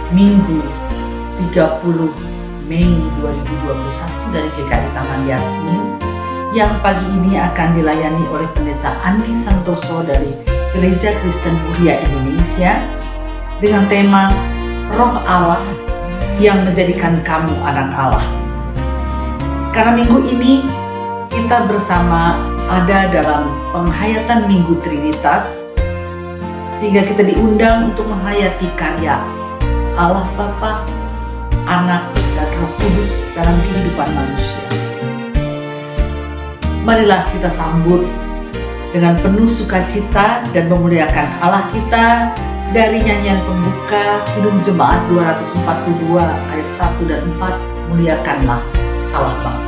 Minggu 30 Mei 2021 dari GKI Taman Yasmin yang pagi ini akan dilayani oleh Pendeta Andi Santoso dari Gereja Kristen Mulia Indonesia dengan tema Roh Allah yang menjadikan kamu anak Allah. Karena minggu ini kita bersama ada dalam penghayatan Minggu Trinitas, sehingga kita diundang untuk menghayati karya Allah Bapa, Anak, dan Roh Kudus dalam kehidupan manusia. Marilah kita sambut dengan penuh sukacita dan memuliakan Allah kita dari nyanyian pembuka Kidung Jemaat 242 ayat 1 dan 4, muliakanlah Allah Bapa.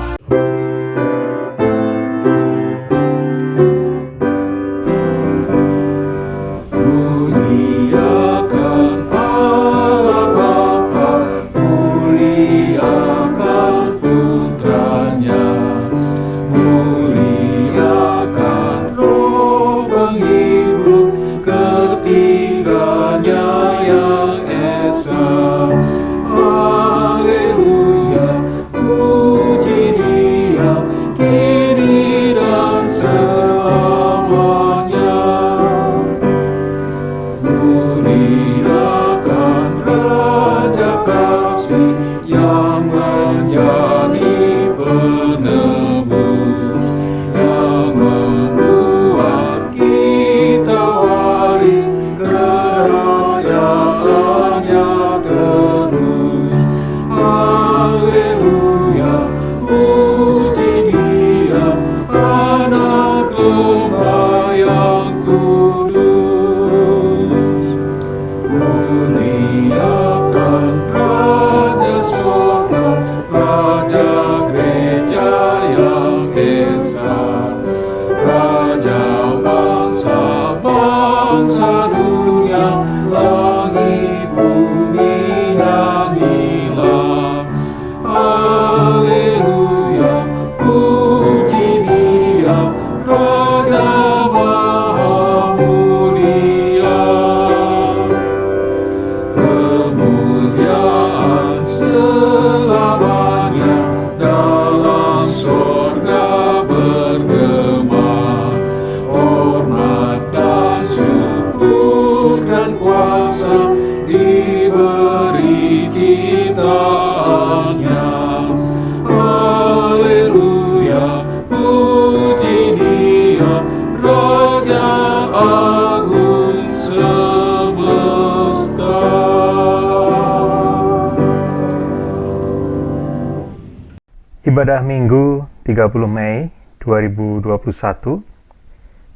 Ibadah Minggu 30 Mei 2021,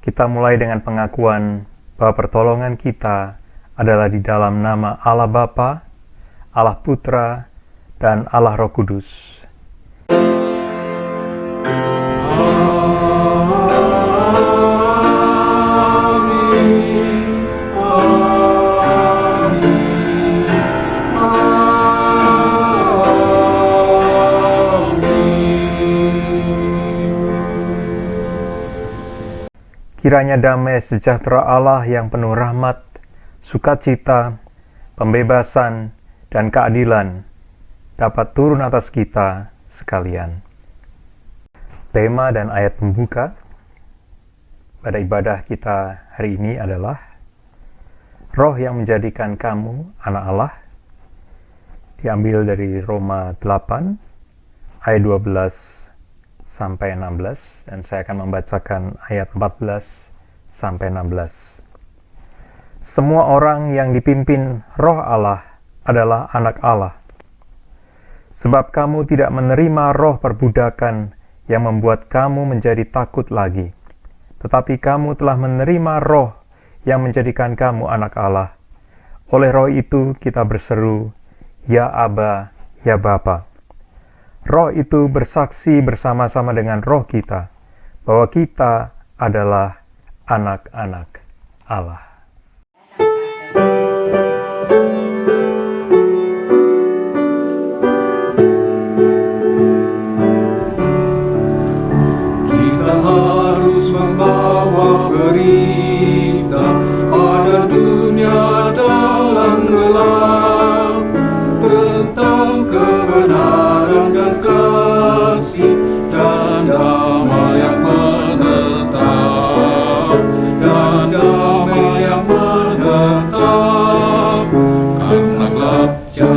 kita mulai dengan pengakuan bahwa pertolongan kita adalah di dalam nama Allah Bapa, Allah Putra, dan Allah Roh Kudus. Kiranya damai sejahtera Allah yang penuh rahmat, sukacita, pembebasan, dan keadilan dapat turun atas kita sekalian. Tema dan ayat pembuka pada ibadah kita hari ini adalah Roh yang menjadikan kamu anak Allah, diambil dari Roma 8 ayat 12 sampai 16, dan saya akan membacakan ayat 14 sampai 16. Semua orang yang dipimpin Roh Allah adalah anak Allah. Sebab kamu tidak menerima roh perbudakan yang membuat kamu menjadi takut lagi, tetapi kamu telah menerima roh yang menjadikan kamu anak Allah. Oleh roh itu kita berseru, Ya Aba, Ya Bapa. Roh itu bersaksi bersama-sama dengan roh kita bahwa kita adalah anak-anak Allah. Kita harus membawa berita pada dunia dalam gelap.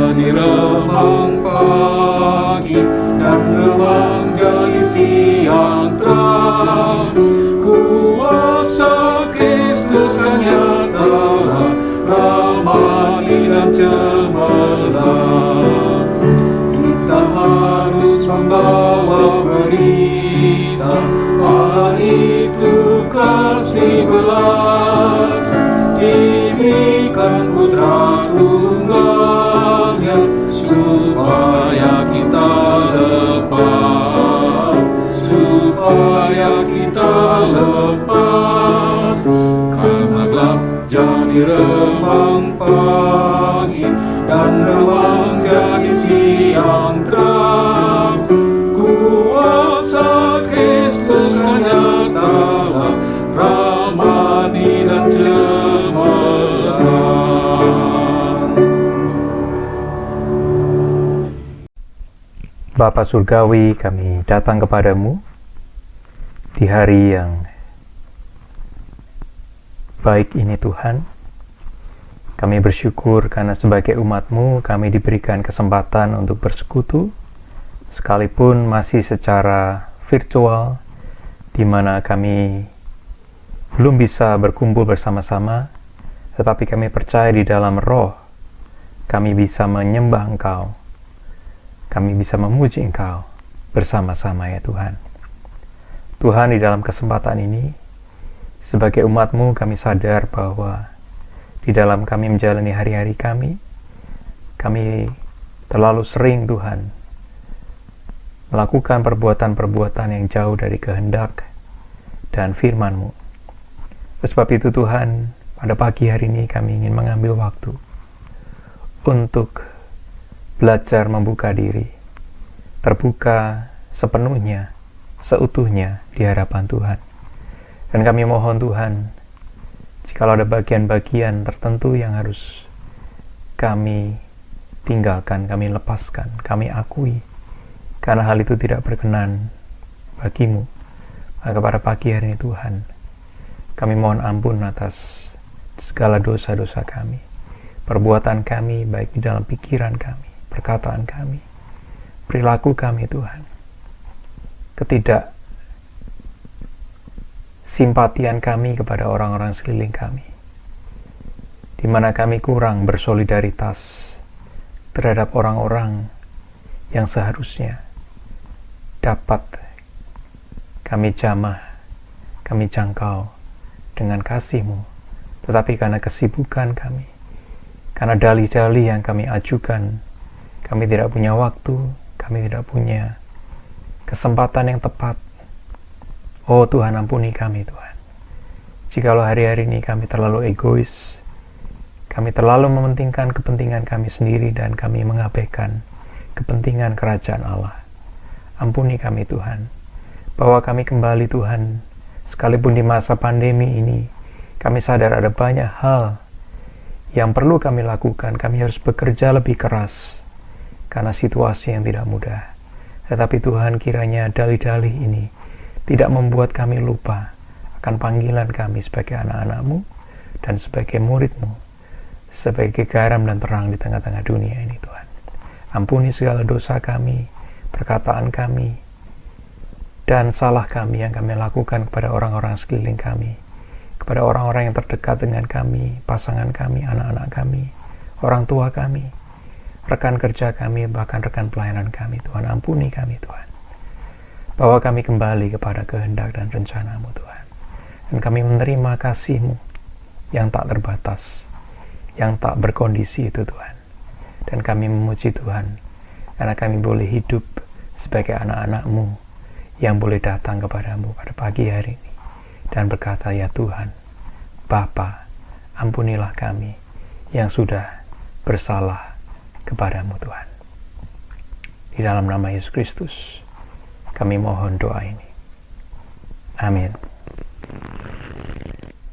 jadi remang pagi dan remang jadi siang terang. Kuasa Kristus kan nyata, ramai dan cemerlang. Kita harus membawa berita Allah itu kasih belas, diberikan putra tunggalnya supaya kita lepas, supaya kita lepas. Karena gelap jadi remang pagi dan remang jadi siang terang. Kuasa Kristus nyata, ramani dan cemerlang. Bapa Surgawi, kami datang kepadamu di hari yang baik ini Tuhan. Kami bersyukur karena sebagai umat-Mu kami diberikan kesempatan untuk bersekutu, sekalipun masih secara virtual, di mana kami belum bisa berkumpul bersama-sama, tetapi kami percaya di dalam roh, kami bisa menyembah Engkau, kami bisa memuji Engkau bersama-sama ya Tuhan. Tuhan, di dalam kesempatan ini, sebagai umat-Mu kami sadar bahwa di dalam kami menjalani hari-hari kami terlalu sering Tuhan melakukan perbuatan-perbuatan yang jauh dari kehendak dan firman-Mu. Sebab itu Tuhan, pada pagi hari ini kami ingin mengambil waktu untuk belajar membuka diri, terbuka sepenuhnya, seutuhnya di hadapan Tuhan. Dan kami mohon Tuhan, jikalau ada bagian-bagian tertentu yang harus kami tinggalkan, kami lepaskan, kami akui, karena hal itu tidak berkenan bagi-Mu, maka pada pagi hari ini Tuhan, kami mohon ampun atas segala dosa-dosa kami, perbuatan kami, baik di dalam pikiran kami, perkataan kami, perilaku kami Tuhan, simpatian kami kepada orang-orang sekeliling kami, di mana kami kurang bersolidaritas terhadap orang-orang yang seharusnya dapat kami jamah, kami jangkau dengan kasih-Mu, tetapi karena kesibukan kami, karena dalih-dalih yang kami ajukan, kami tidak punya waktu, kami tidak punya kesempatan yang tepat. Oh Tuhan, ampuni kami Tuhan, jikalau hari-hari ini kami terlalu egois, kami terlalu mementingkan kepentingan kami sendiri dan kami mengabaikan kepentingan kerajaan Allah. Ampuni kami Tuhan, bahwa kami kembali Tuhan, sekalipun di masa pandemi ini, kami sadar ada banyak hal yang perlu kami lakukan. Kami harus bekerja lebih keras karena situasi yang tidak mudah. Tetapi Tuhan, kiranya dalih-dalih ini tidak membuat kami lupa akan panggilan kami sebagai anak-anak-Mu dan sebagai murid-Mu, sebagai garam dan terang di tengah-tengah dunia ini Tuhan. Ampuni segala dosa kami, perkataan kami, dan salah kami yang kami lakukan kepada orang-orang sekeliling kami, kepada orang-orang yang terdekat dengan kami, pasangan kami, anak-anak kami, orang tua kami, rekan kerja kami, bahkan rekan pelayanan kami. Tuhan, ampuni kami Tuhan, bahwa kami kembali kepada kehendak dan rencana-Mu Tuhan, dan kami menerima kasih-Mu yang tak terbatas, yang tak berkondisi itu Tuhan. Dan kami memuji Tuhan karena kami boleh hidup sebagai anak-anak-Mu yang boleh datang kepada-Mu pada pagi hari ini dan berkata, ya Tuhan, Bapa, ampunilah kami yang sudah bersalah kepada-Mu Tuhan. Di dalam nama Yesus Kristus kami mohon doa ini. Amin.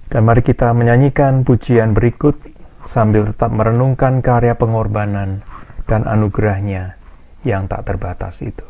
Dan mari kita menyanyikan pujian berikut sambil tetap merenungkan karya pengorbanan dan anugerah-Nya yang tak terbatas itu.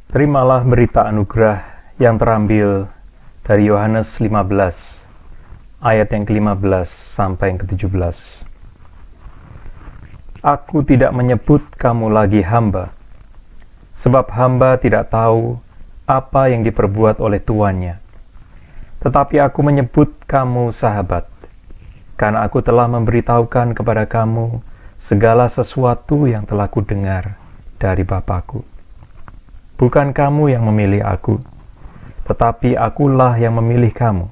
Terimalah berita anugerah yang terambil dari Yohanes 15, ayat yang ke-15 sampai yang ke-17. Aku tidak menyebut kamu lagi hamba, sebab hamba tidak tahu apa yang diperbuat oleh tuannya. Tetapi aku menyebut kamu sahabat, karena aku telah memberitahukan kepada kamu segala sesuatu yang telah kudengar dari Bapa-Ku. Bukan kamu yang memilih aku, tetapi akulah yang memilih kamu.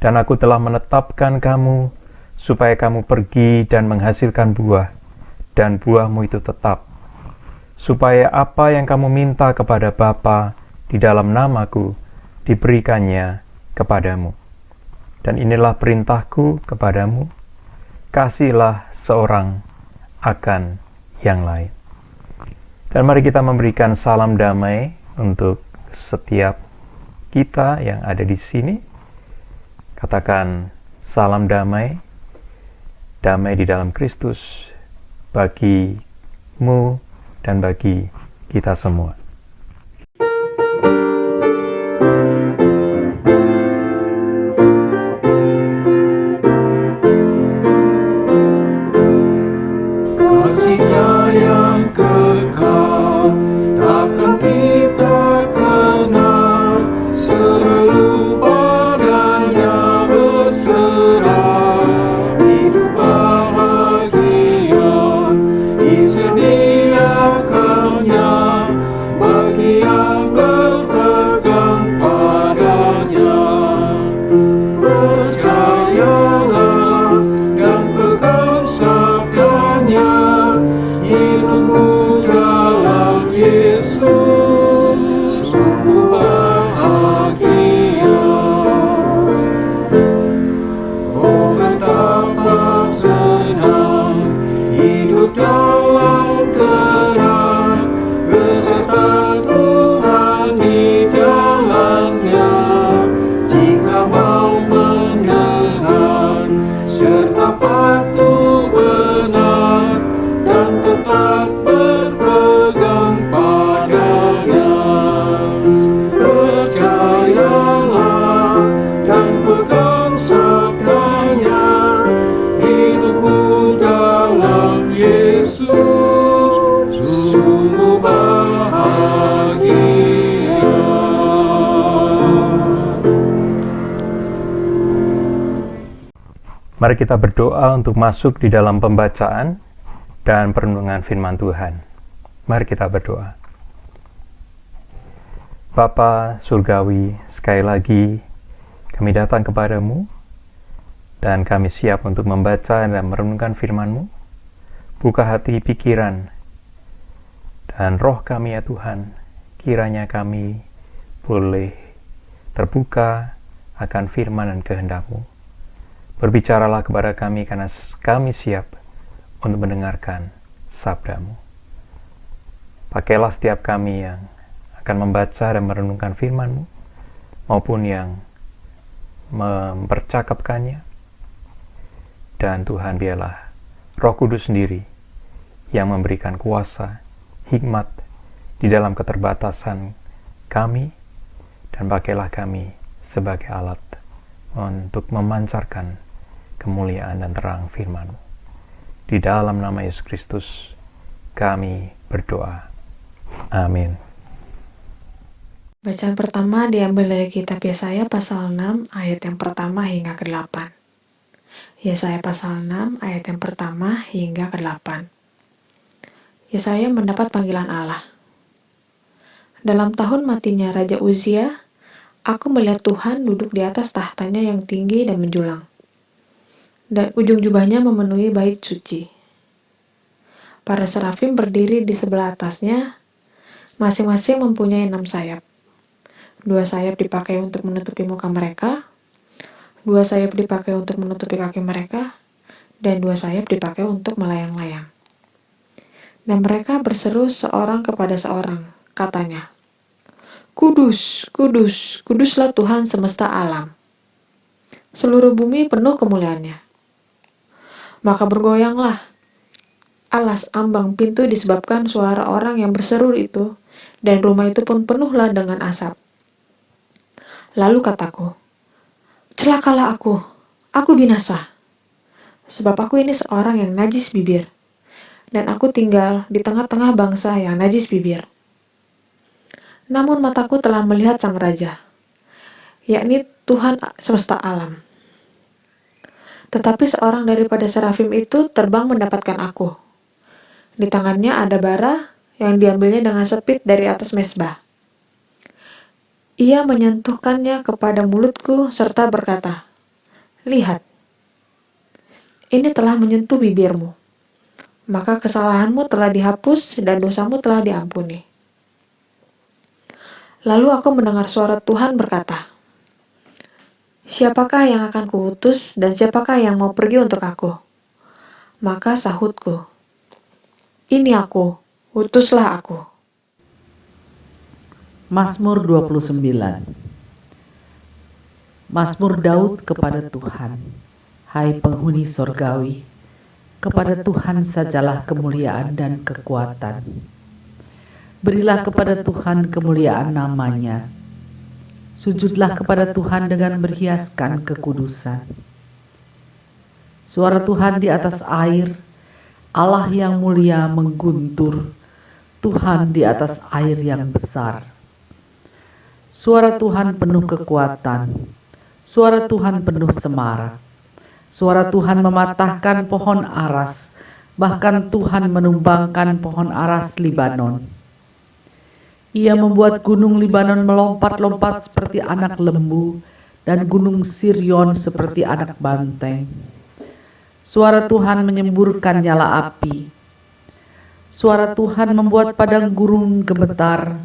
Dan aku telah menetapkan kamu supaya kamu pergi dan menghasilkan buah, dan buahmu itu tetap. Supaya apa yang kamu minta kepada Bapa di dalam namaku, diberikannya kepadamu. Dan inilah perintahku kepadamu, kasihilah seorang akan yang lain. Dan mari kita memberikan salam damai untuk setiap kita yang ada di sini. Katakan salam damai, damai di dalam Kristus bagimu dan bagi kita semua. Kasih-Nya yang kekal takkan kita kenal, selalu padanya berserah. Hidup bahagia disediakannya bagi yang berpegang padanya. Percayalah dan pegang sabdanya, hidupmu dalam Yesus sungguh bahagia. Oh, betapa senang hidup dalam terang, beserta Tuhan di jalannya. Jika mau mendengar serta patuh benar dan tetap berpegang padanya. Percayalah dan pegang sabdanya, hidupmu dalam Yesus sungguh bahagia. Mari kita berdoa untuk masuk di dalam pembacaan dan perenungan firman Tuhan. Mari kita berdoa. Bapa Surgawi, sekali lagi kami datang kepadamu dan kami siap untuk membaca dan merenungkan firman-Mu. Buka hati pikiran dan roh kami ya Tuhan, kiranya kami boleh terbuka akan firman dan kehendak-Mu. Berbicaralah kepada kami karena kami siap untuk mendengarkan sabda-Mu. Pakailah setiap kami yang akan membaca dan merenungkan firman-Mu, maupun yang mempercakapkannya. Dan Tuhan, biarlah Roh Kudus sendiri yang memberikan kuasa, hikmat di dalam keterbatasan kami, dan pakailah kami sebagai alat untuk memancarkan kemuliaan dan terang firman-Mu. Di dalam nama Yesus Kristus kami berdoa. Amin. Bacaan pertama diambil dari kitab Yesaya pasal 6 ayat yang pertama hingga ke-8. Yesaya pasal 6 ayat yang pertama hingga ke-8. Yesaya mendapat panggilan Allah. Dalam tahun matinya Raja Uzia, aku melihat Tuhan duduk di atas tahtanya yang tinggi dan menjulang, dan ujung jubahnya memenuhi bait suci. Para serafim berdiri di sebelah atasnya, masing-masing mempunyai 6 sayap. 2 sayap dipakai untuk menutupi muka mereka, 2 sayap dipakai untuk menutupi kaki mereka, dan 2 sayap dipakai untuk melayang-layang. Dan mereka berseru seorang kepada seorang, katanya, Kudus, kudus, kuduslah Tuhan semesta alam. Seluruh bumi penuh kemuliaannya. Maka bergoyanglah alas ambang pintu disebabkan suara orang yang berseru itu, dan rumah itu pun penuhlah dengan asap. Lalu kataku, celakalah aku binasa, sebab aku ini seorang yang najis bibir, dan aku tinggal di tengah-tengah bangsa yang najis bibir. Namun mataku telah melihat Sang Raja, yakni Tuhan semesta alam. Tetapi seorang daripada serafim itu terbang mendapatkan aku. Di tangannya ada bara yang diambilnya dengan sepit dari atas mezbah. Ia menyentuhkannya kepada mulutku serta berkata, lihat, ini telah menyentuh bibirmu, maka kesalahanmu telah dihapus dan dosamu telah diampuni. Lalu aku mendengar suara Tuhan berkata, siapakah yang akan kuutus dan siapakah yang mau pergi untuk aku? Maka sahutku, ini aku, utuslah aku. Mazmur 29. Mazmur Daud kepada Tuhan. Hai penghuni sorgawi, kepada Tuhan sajalah kemuliaan dan kekuatan. Berilah kepada Tuhan kemuliaan namanya. Sujudlah kepada Tuhan dengan berhiaskan kekudusan. Suara Tuhan di atas air, Allah yang mulia mengguntur, Tuhan di atas air yang besar. Suara Tuhan penuh kekuatan, suara Tuhan penuh semarak. Suara Tuhan mematahkan pohon aras, bahkan Tuhan menumbangkan pohon aras Libanon. Ia membuat gunung Libanon melompat-lompat seperti anak lembu, dan gunung Sirion seperti anak banteng. Suara Tuhan menyemburkan nyala api. Suara Tuhan membuat padang gurun gemetar.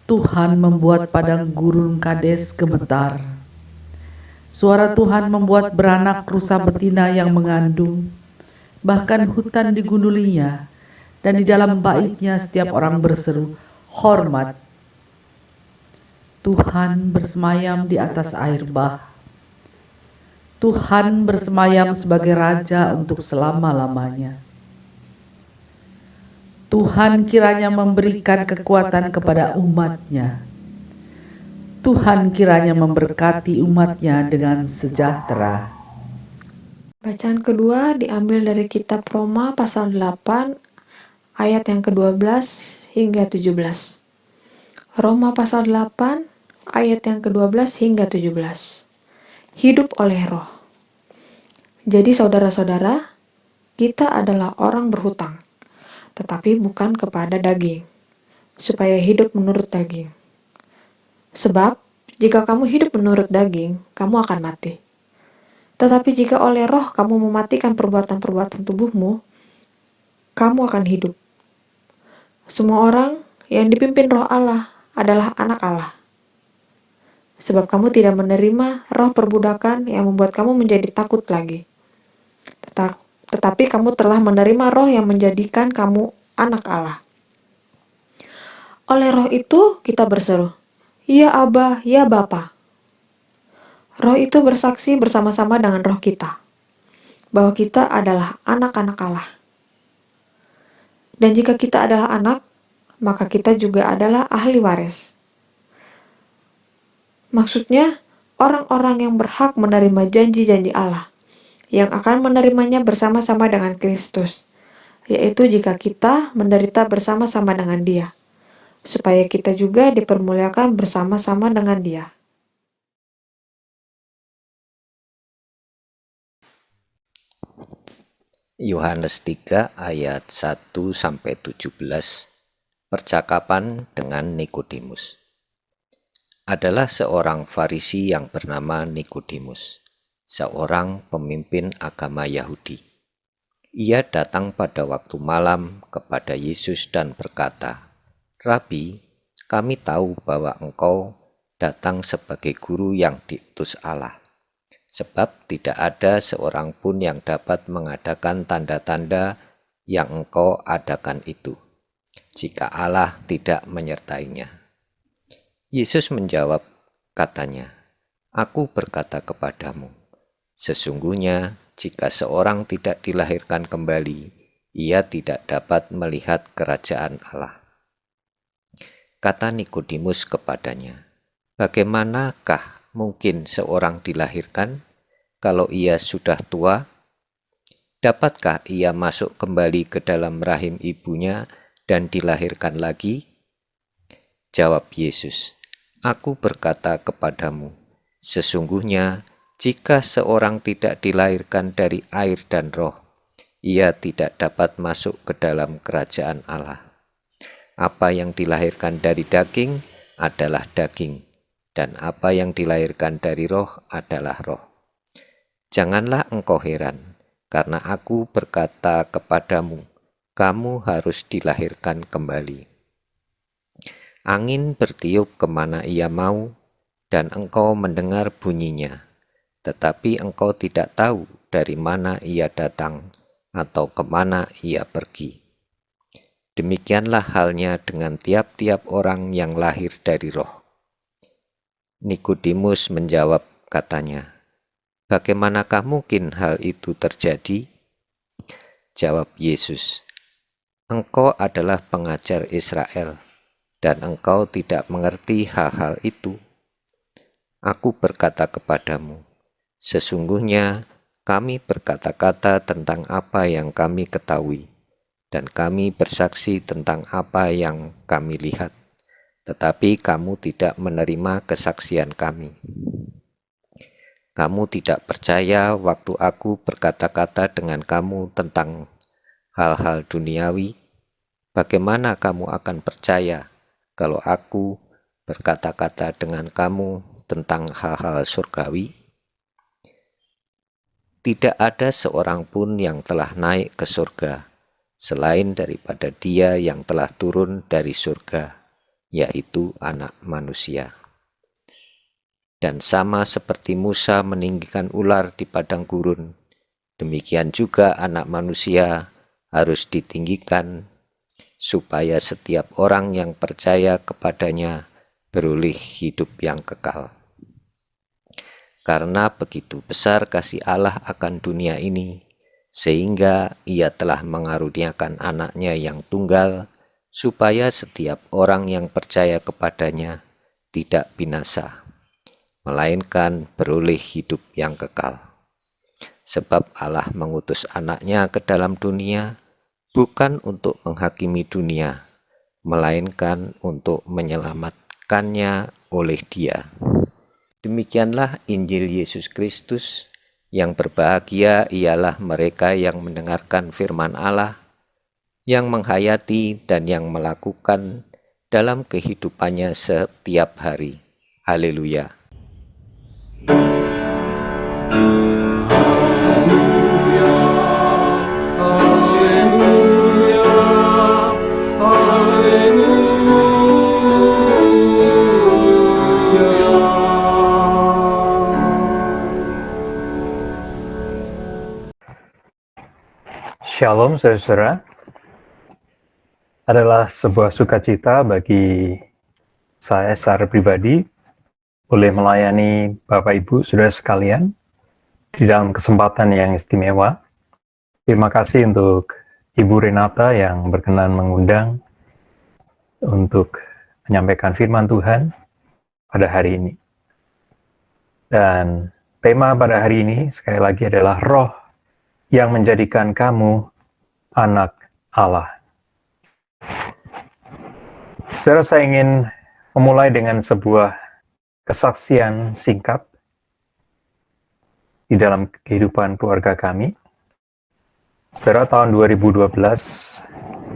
Tuhan membuat padang gurun Kades gemetar. Suara Tuhan membuat beranak rusa betina yang mengandung. Bahkan hutan digundulinya, dan di dalam baitnya setiap orang berseru, hormat. Tuhan bersemayam di atas air bah. Tuhan bersemayam sebagai Raja untuk selama-lamanya. Tuhan kiranya memberikan kekuatan kepada umat-Nya. Tuhan kiranya memberkati umat-Nya dengan sejahtera. Bacaan kedua diambil dari kitab Roma pasal 8 ayat yang ke-12 hingga 17. Roma pasal 8 ayat yang ke-12 hingga 17. Hidup oleh roh. Jadi saudara-saudara, kita adalah orang berhutang, tetapi bukan kepada daging, supaya hidup menurut daging. Sebab, jika kamu hidup menurut daging, kamu akan mati. Tetapi jika oleh roh kamu mematikan perbuatan-perbuatan tubuhmu, kamu akan hidup. Semua orang yang dipimpin roh Allah adalah anak Allah. Sebab kamu tidak menerima roh perbudakan yang membuat kamu menjadi takut lagi. Tetapi kamu telah menerima roh yang menjadikan kamu anak Allah. Oleh roh itu kita berseru, ya Aba, ya Bapa. Roh itu bersaksi bersama-sama dengan roh kita, bahwa kita adalah anak-anak Allah. Dan jika kita adalah anak, maka kita juga adalah ahli waris. Maksudnya, orang-orang yang berhak menerima janji-janji Allah, yang akan menerimanya bersama-sama dengan Kristus, yaitu jika kita menderita bersama-sama dengan Dia, supaya kita juga dipermuliakan bersama-sama dengan Dia. Yohanes 3 ayat 1-17. Percakapan dengan Nikodemus. Adalah seorang Farisi yang bernama Nikodemus, seorang pemimpin agama Yahudi. Ia datang pada waktu malam kepada Yesus dan berkata, Rabi, kami tahu bahwa engkau datang sebagai guru yang diutus Allah. Sebab tidak ada seorang pun yang dapat mengadakan tanda-tanda yang engkau adakan itu, jika Allah tidak menyertainya. Yesus menjawab, katanya, Aku berkata kepadamu, sesungguhnya jika seorang tidak dilahirkan kembali, ia tidak dapat melihat kerajaan Allah. Kata Nikodemus kepadanya, "Bagaimanakah mungkin seorang dilahirkan kalau ia sudah tua? Dapatkah ia masuk kembali ke dalam rahim ibunya dan dilahirkan lagi?" Jawab Yesus, "Aku berkata kepadamu, sesungguhnya jika seorang tidak dilahirkan dari air dan roh, ia tidak dapat masuk ke dalam kerajaan Allah. Apa yang dilahirkan dari daging adalah daging, dan apa yang dilahirkan dari roh adalah roh. Janganlah engkau heran, karena aku berkata kepadamu, kamu harus dilahirkan kembali. Angin bertiup kemana ia mau, dan engkau mendengar bunyinya, tetapi engkau tidak tahu dari mana ia datang atau kemana ia pergi. Demikianlah halnya dengan tiap-tiap orang yang lahir dari roh." Nikodemus menjawab, katanya, "Bagaimanakah mungkin hal itu terjadi?" Jawab Yesus, "Engkau adalah pengajar Israel, dan engkau tidak mengerti hal-hal itu. Aku berkata kepadamu, sesungguhnya kami berkata-kata tentang apa yang kami ketahui, dan kami bersaksi tentang apa yang kami lihat, tetapi kamu tidak menerima kesaksian kami. Kamu tidak percaya waktu aku berkata-kata dengan kamu tentang hal-hal duniawi. Bagaimana kamu akan percaya kalau aku berkata-kata dengan kamu tentang hal-hal surgawi? Tidak ada seorang pun yang telah naik ke surga selain daripada Dia yang telah turun dari surga, yaitu Anak Manusia. Dan sama seperti Musa meninggikan ular di padang gurun, demikian juga Anak Manusia harus ditinggikan, supaya setiap orang yang percaya kepadanya beroleh hidup yang kekal. Karena begitu besar kasih Allah akan dunia ini, sehingga Ia telah mengaruniakan Anaknya yang tunggal, supaya setiap orang yang percaya kepadanya tidak binasa, melainkan beroleh hidup yang kekal. Sebab Allah mengutus Anaknya ke dalam dunia, bukan untuk menghakimi dunia, melainkan untuk menyelamatkannya oleh Dia. Demikianlah Injil Yesus Kristus. Yang berbahagia ialah mereka yang mendengarkan firman Allah, yang menghayati dan yang melakukan dalam kehidupannya setiap hari. Haleluya. Shalom saudara-saudara, adalah sebuah sukacita bagi saya secara pribadi boleh melayani Bapak Ibu saudara sekalian di dalam kesempatan yang istimewa. Terima kasih untuk Ibu Renata yang berkenan mengundang untuk menyampaikan firman Tuhan pada hari ini. Dan tema pada hari ini sekali lagi adalah Roh yang menjadikan kamu anak Allah. Saudara, saya ingin memulai dengan sebuah kesaksian singkat di dalam kehidupan keluarga kami. Saudara, tahun 2012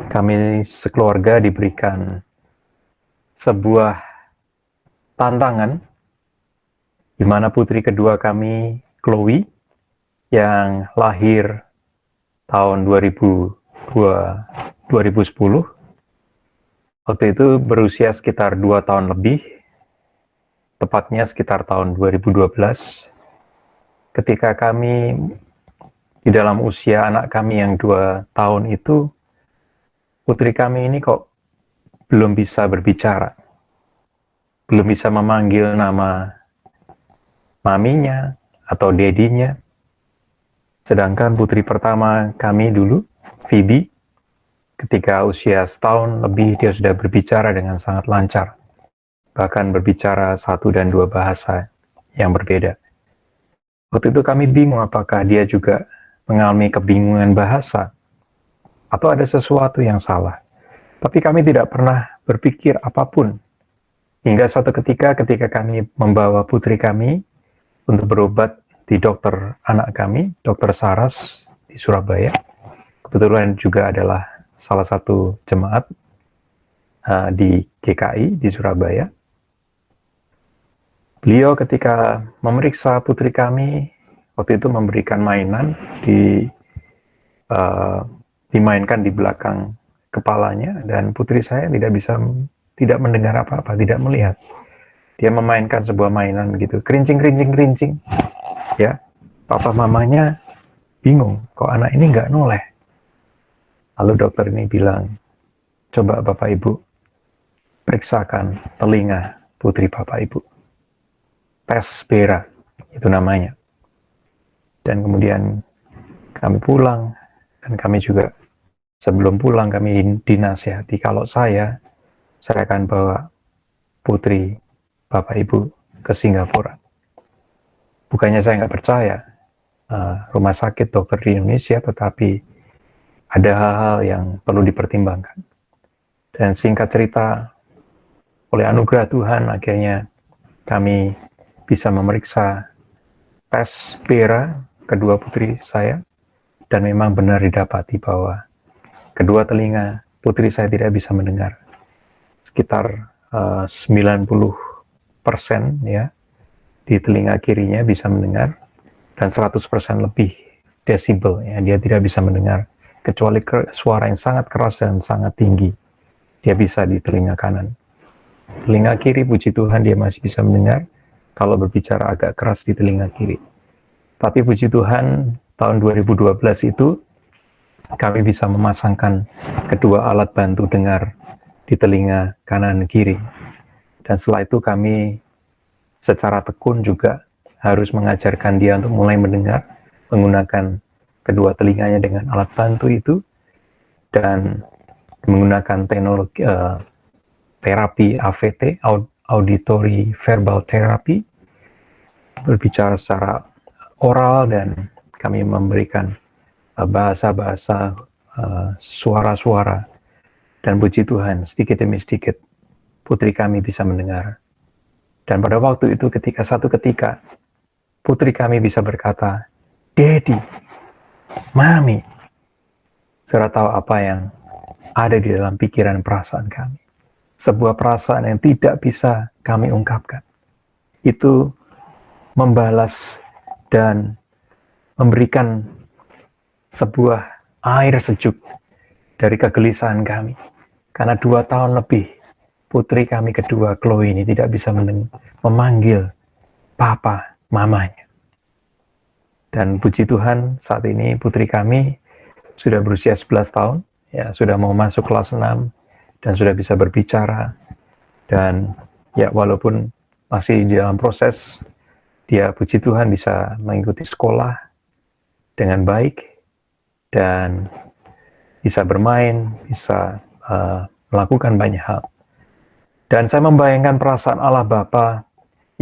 kami sekeluarga diberikan sebuah tantangan di mana putri kedua kami, Chloe, yang lahir tahun 2010, waktu itu berusia sekitar 2 tahun lebih, tepatnya sekitar tahun 2012, ketika kami di dalam usia anak kami yang 2 tahun itu, putri kami ini kok belum bisa berbicara, belum bisa memanggil nama maminya atau dedinya. Sedangkan putri pertama kami dulu, Phoebe, Ketika usia setahun lebih, dia sudah berbicara dengan sangat lancar, bahkan berbicara 1 dan 2 bahasa yang berbeda. Waktu itu kami bingung apakah dia juga mengalami kebingungan bahasa atau ada sesuatu yang salah. Tapi kami tidak pernah berpikir apapun. Hingga suatu ketika kami membawa putri kami untuk berobat di dokter anak kami, Dokter Saras di Surabaya. Kebetulan juga adalah salah satu jemaat di GKI di Surabaya. Beliau ketika memeriksa putri kami, waktu itu memberikan mainan, dimainkan di belakang kepalanya, dan putri saya tidak mendengar apa-apa, tidak melihat. Dia memainkan sebuah mainan begitu, kerincing, ya. Papa mamanya bingung, kok anak ini nggak noleh. Lalu dokter ini bilang, coba Bapak Ibu periksakan telinga putri Bapak Ibu. Tes Bera, itu namanya. Dan kemudian kami pulang, dan kami juga sebelum pulang kami dinasihati kalau saya akan bawa putri Bapak Ibu ke Singapura. Bukannya saya nggak percaya rumah sakit dokter di Indonesia, tetapi ada hal-hal yang perlu dipertimbangkan. Dan singkat cerita, oleh anugerah Tuhan akhirnya kami bisa memeriksa tes Bera kedua putri saya, dan memang benar didapati bahwa kedua telinga putri saya tidak bisa mendengar. Sekitar 90% ya di telinga kirinya bisa mendengar, dan 100% lebih desibel ya, dia tidak bisa mendengar kecuali suara yang sangat keras dan sangat tinggi. Dia bisa di telinga kanan. Telinga kiri, puji Tuhan, dia masih bisa mendengar kalau berbicara agak keras di telinga kiri. Tapi puji Tuhan, tahun 2012 itu kami bisa memasangkan kedua alat bantu dengar di telinga kanan kiri. Dan setelah itu kami secara tekun juga harus mengajarkan dia untuk mulai mendengar menggunakan kedua telinganya dengan alat bantu itu, dan menggunakan teknologi terapi AVT, Auditory Verbal Therapy, berbicara secara oral, dan kami memberikan bahasa-bahasa, suara-suara, dan puji Tuhan sedikit demi sedikit putri kami bisa mendengar. Dan pada waktu itu satu ketika putri kami bisa berkata, Daddy, Mami. Saudara tahu apa yang ada di dalam pikiran perasaan kami. Sebuah perasaan yang tidak bisa kami ungkapkan. Itu membalas dan memberikan sebuah air sejuk dari kegelisahan kami. Karena 2 tahun lebih putri kami kedua, Chloe ini, tidak bisa memanggil papa, mamanya. Dan puji Tuhan, saat ini putri kami sudah berusia 11 tahun, ya, sudah mau masuk kelas 6, dan sudah bisa berbicara. Dan ya, walaupun masih di dalam proses, dia puji Tuhan bisa mengikuti sekolah dengan baik, dan bisa bermain, bisa melakukan banyak hal. Dan saya membayangkan perasaan Allah Bapa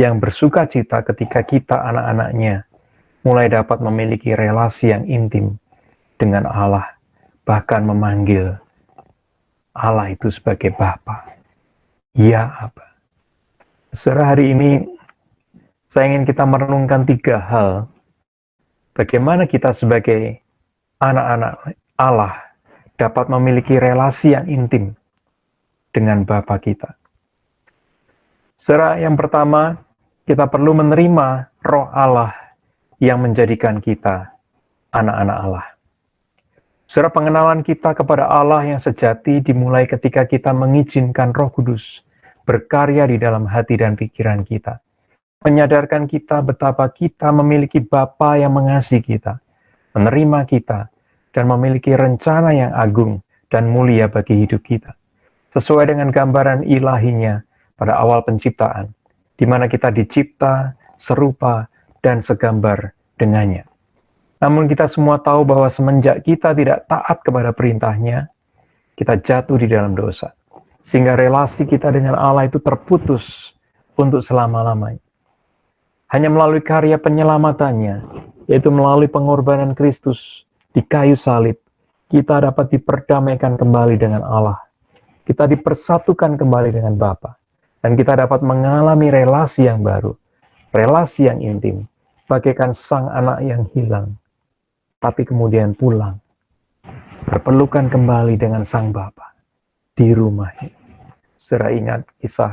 yang bersuka cita ketika kita, anak-anaknya, mulai dapat memiliki relasi yang intim dengan Allah, bahkan memanggil Allah itu sebagai Bapa. Ya Aba. Saudara, hari ini saya ingin kita merenungkan 3 hal. Bagaimana kita sebagai anak-anak Allah dapat memiliki relasi yang intim dengan Bapa kita. Saudara, yang pertama, kita perlu menerima Roh Allah yang menjadikan kita anak-anak Allah. Saudara, pengenalan kita kepada Allah yang sejati dimulai ketika kita mengizinkan Roh Kudus berkarya di dalam hati dan pikiran kita. Menyadarkan kita betapa kita memiliki Bapa yang mengasihi kita, menerima kita, dan memiliki rencana yang agung dan mulia bagi hidup kita. Sesuai dengan gambaran ilahinya pada awal penciptaan, di mana kita dicipta serupa dan segambar dengannya. Namun kita semua tahu bahwa semenjak kita tidak taat kepada perintahnya, kita jatuh di dalam dosa. Sehingga relasi kita dengan Allah itu terputus untuk selama-lamanya. Hanya melalui karya penyelamatannya, yaitu melalui pengorbanan Kristus di kayu salib, kita dapat diperdamaikan kembali dengan Allah. Kita dipersatukan kembali dengan Bapa. Dan kita dapat mengalami relasi yang baru, relasi yang intim, bagaikan sang anak yang hilang, tapi kemudian pulang, berpelukan kembali dengan sang Bapa di rumahnya. Saudara ingat kisah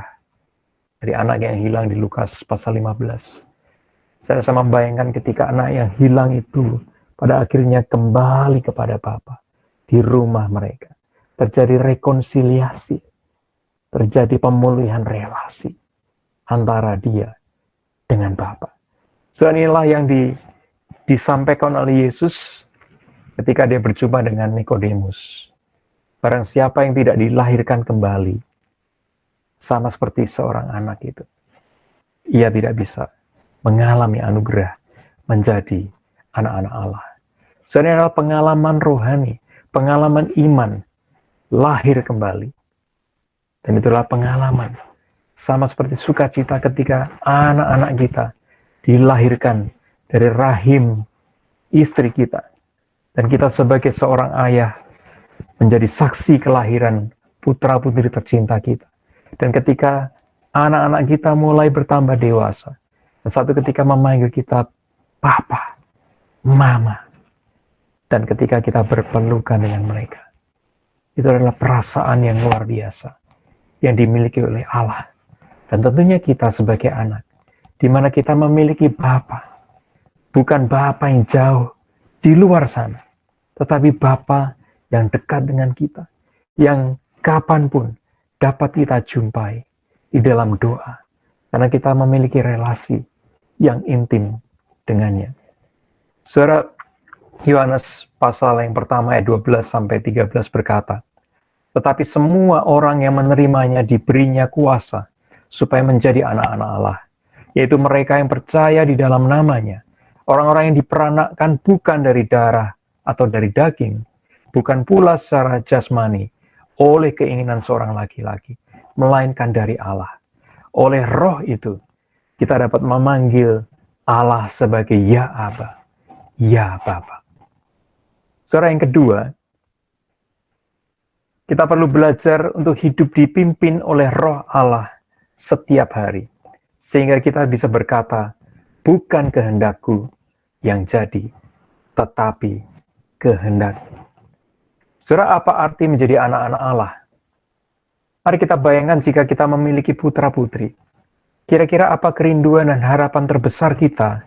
dari anak yang hilang di Lukas pasal 15. Saya sama membayangkan ketika anak yang hilang itu pada akhirnya kembali kepada Bapa di rumah mereka. Terjadi rekonsiliasi, terjadi pemulihan relasi antara dia dengan Bapa. So inilah yang disampaikan oleh Yesus ketika dia berjumpa dengan Nikodemus. Barang siapa yang tidak dilahirkan kembali, sama seperti seorang anak itu, ia tidak bisa mengalami anugerah menjadi anak-anak Allah. So ini adalah pengalaman rohani, pengalaman iman, lahir kembali. Dan itulah pengalaman sama seperti sukacita ketika anak-anak kita dilahirkan dari rahim istri kita. Dan kita sebagai seorang ayah menjadi saksi kelahiran putra-putri tercinta kita. Dan ketika anak-anak kita mulai bertambah dewasa, dan satu ketika memanggil kita Papa, Mama, dan ketika kita berpelukan dengan mereka, itu adalah perasaan yang luar biasa yang dimiliki oleh Allah. Dan tentunya kita sebagai anak, di mana kita memiliki Bapa, bukan Bapa yang jauh di luar sana, tetapi Bapa yang dekat dengan kita, yang kapanpun dapat kita jumpai di dalam doa, karena kita memiliki relasi yang intim dengannya. Saudara, Yohanes pasal yang pertama ayat 12-13 berkata, tetapi semua orang yang menerimanya diberinya kuasa supaya menjadi anak-anak Allah, yaitu mereka yang percaya di dalam namanya, orang-orang yang diperanakkan bukan dari darah atau dari daging, bukan pula secara jasmani oleh keinginan seorang laki-laki, melainkan dari Allah. Oleh roh itu, kita dapat memanggil Allah sebagai Ya Aba, Ya Bapa. Saudara, yang kedua, kita perlu belajar untuk hidup dipimpin oleh roh Allah setiap hari. Sehingga kita bisa berkata, bukan kehendakku yang jadi, tetapi kehendakmu. Saudara, apa arti menjadi anak-anak Allah? Mari kita bayangkan jika kita memiliki putra-putri. Kira-kira apa kerinduan dan harapan terbesar kita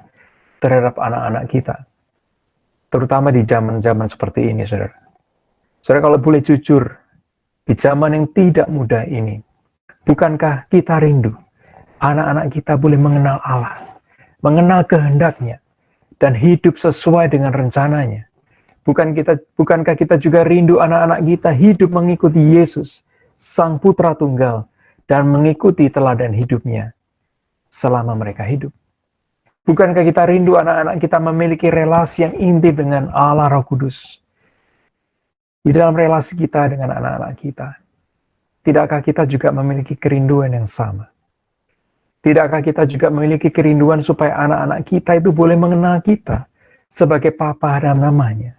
terhadap anak-anak kita? Terutama di zaman-zaman seperti ini, saudara. Saudara, kalau boleh jujur, di zaman yang tidak mudah ini, bukankah kita rindu anak-anak kita boleh mengenal Allah, mengenal kehendaknya, dan hidup sesuai dengan rencananya? Bukankah kita juga rindu anak-anak kita hidup mengikuti Yesus, Sang Putra Tunggal, dan mengikuti teladan hidupnya selama mereka hidup? Bukankah kita rindu anak-anak kita memiliki relasi yang intim dengan Allah Roh Kudus? Di dalam relasi kita dengan anak-anak kita, tidakkah kita juga memiliki kerinduan yang sama? Tidakkah kita juga memiliki kerinduan supaya anak-anak kita itu boleh mengenal kita sebagai Papa dan namanya?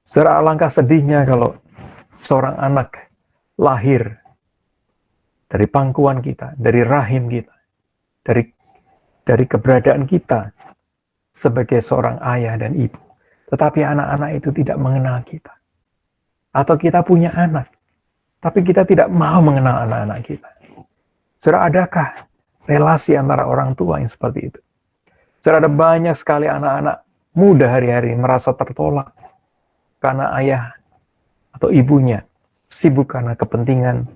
Saudara, alangkah sedihnya kalau seorang anak lahir dari pangkuan kita, dari rahim kita, dari keberadaan kita sebagai seorang ayah dan ibu. Tetapi anak-anak itu tidak mengenal kita. Atau kita punya anak, tapi kita tidak mau mengenal anak-anak kita. Saudara, adakah relasi antara orang tua yang seperti itu? Saudara, ada banyak sekali anak-anak muda hari-hari merasa tertolak karena ayah atau ibunya sibuk karena kepentingan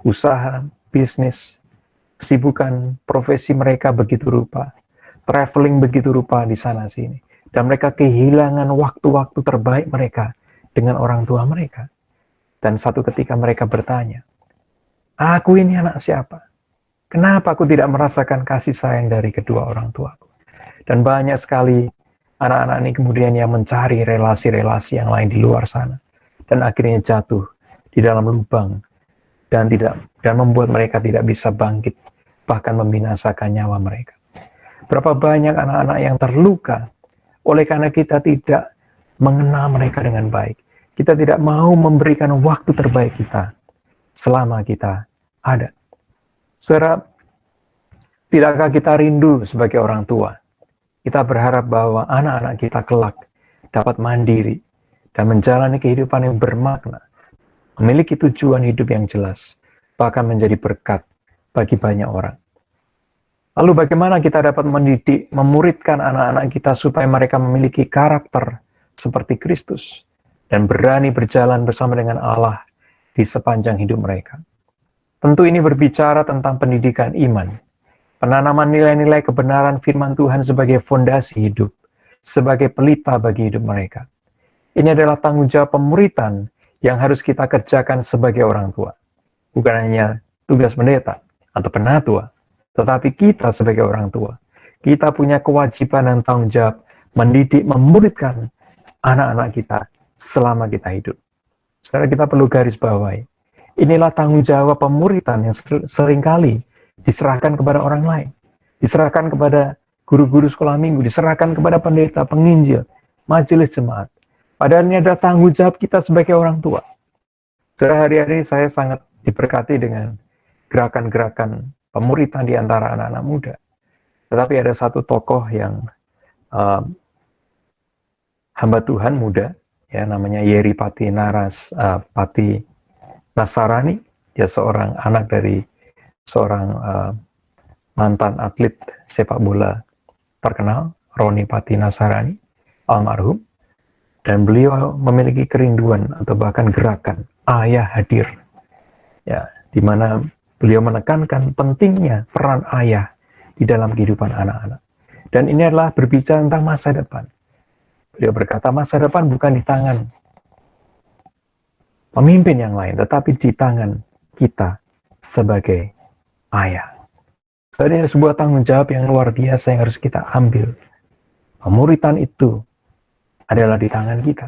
usaha, bisnis, kesibukan profesi mereka begitu rupa, traveling begitu rupa di sana sini, dan mereka kehilangan waktu-waktu terbaik mereka dengan orang tua mereka. Dan satu ketika mereka bertanya, aku ini anak siapa? Kenapa aku tidak merasakan kasih sayang dari kedua orang tuaku? Dan banyak sekali anak-anak ini kemudian yang mencari relasi-relasi yang lain di luar sana, dan akhirnya jatuh di dalam lubang dan membuat mereka tidak bisa bangkit, bahkan membinasakan nyawa mereka. Berapa banyak anak-anak yang terluka oleh karena kita tidak mengenal mereka dengan baik. Kita tidak mau memberikan waktu terbaik kita selama kita ada. Saudara, tidakkah kita rindu sebagai orang tua? Kita berharap bahwa anak-anak kita kelak dapat mandiri dan menjalani kehidupan yang bermakna, memiliki tujuan hidup yang jelas, bahkan menjadi berkat bagi banyak orang. Lalu bagaimana kita dapat mendidik, memuridkan anak-anak kita supaya mereka memiliki karakter seperti Kristus dan berani berjalan bersama dengan Allah di sepanjang hidup mereka? Tentu ini berbicara tentang pendidikan iman, penanaman nilai-nilai kebenaran firman Tuhan sebagai fondasi hidup, sebagai pelita bagi hidup mereka. Ini adalah tanggung jawab pemuritan yang harus kita kerjakan sebagai orang tua. Bukan hanya tugas pendeta atau penatua, tetapi kita sebagai orang tua. Kita punya kewajiban dan tanggung jawab mendidik, memuridkan anak-anak kita selama kita hidup. Sekarang kita perlu garis bawahi. Inilah tanggung jawab pemuritan yang seringkali diserahkan kepada orang lain. Diserahkan kepada guru-guru sekolah minggu, diserahkan kepada pendeta, penginjil, majelis jemaat. Padahal ini adalah tanggung jawab kita sebagai orang tua. Sehari-hari saya sangat diberkati dengan gerakan-gerakan pemuritan di antara anak-anak muda. Tetapi ada satu tokoh yang hamba Tuhan muda, ya, namanya Yeri Pati Nasarani. Dia seorang anak dari seorang mantan atlet sepak bola terkenal, Roni Pati Nasarani, almarhum. Dan beliau memiliki kerinduan atau bahkan gerakan ayah hadir, ya, di mana beliau menekankan pentingnya peran ayah di dalam kehidupan anak-anak. Dan ini adalah berbicara tentang masa depan. Beliau berkata masa depan bukan di tangan pemimpin yang lain, tetapi di tangan kita sebagai ayah. Jadi ini sebuah tanggung jawab yang luar biasa yang harus kita ambil. Pemuritan itu adalah di tangan kita.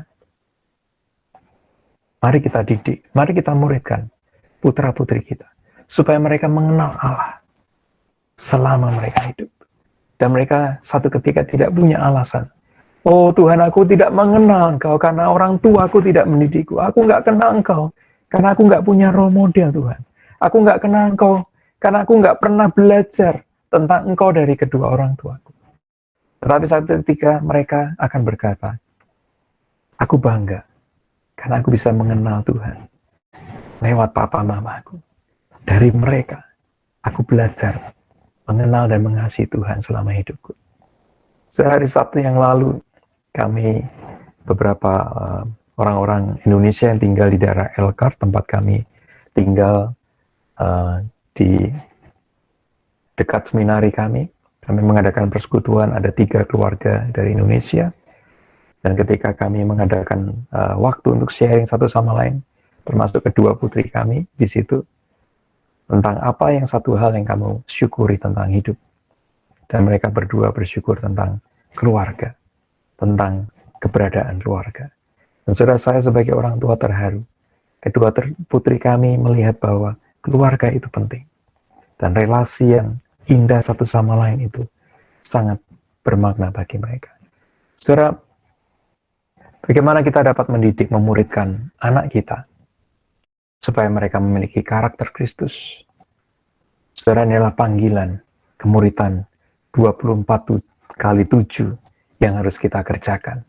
Mari kita didik, mari kita muridkan putra-putri kita, supaya mereka mengenal Allah selama mereka hidup. Dan mereka satu ketika tidak punya alasan. Oh Tuhan, aku tidak mengenal Engkau karena orang tua aku tidak mendidikku. Aku nggak kenal Engkau karena aku nggak punya role model, Tuhan. Aku nggak kenal Engkau karena aku nggak pernah belajar tentang Engkau dari kedua orang tuaku. Tetapi satu ketika mereka akan berkata, aku bangga karena aku bisa mengenal Tuhan lewat papa mamaku. Dari mereka, aku belajar mengenal dan mengasihi Tuhan selama hidupku. Sehari Sabtu yang lalu, kami beberapa orang-orang Indonesia yang tinggal di daerah Elkhart, tempat kami tinggal di dekat seminari kami mengadakan persekutuan, ada 3 keluarga dari Indonesia. Dan ketika kami mengadakan waktu untuk sharing satu sama lain, termasuk kedua putri kami di situ, tentang apa yang satu hal yang kamu syukuri tentang hidup. Dan mereka berdua bersyukur tentang keluarga, tentang keberadaan keluarga. Dan saudara, saya sebagai orang tua terharu. Kedua putri kami melihat bahwa keluarga itu penting. Dan relasi yang indah satu sama lain itu sangat bermakna bagi mereka. Saudara, bagaimana kita dapat mendidik, memuridkan anak kita supaya mereka memiliki karakter Kristus? Saudara, inilah panggilan kemuritan 24/7 yang harus kita kerjakan.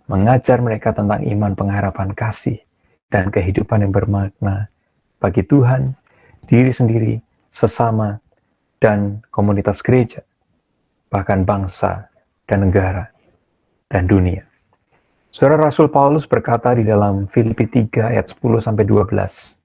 Mengajar mereka tentang iman, pengharapan, kasih, dan kehidupan yang bermakna bagi Tuhan, diri sendiri, sesama, dan komunitas gereja, bahkan bangsa dan negara dan dunia. Saudara, Rasul Paulus berkata di dalam Filipi 3 ayat 10-12,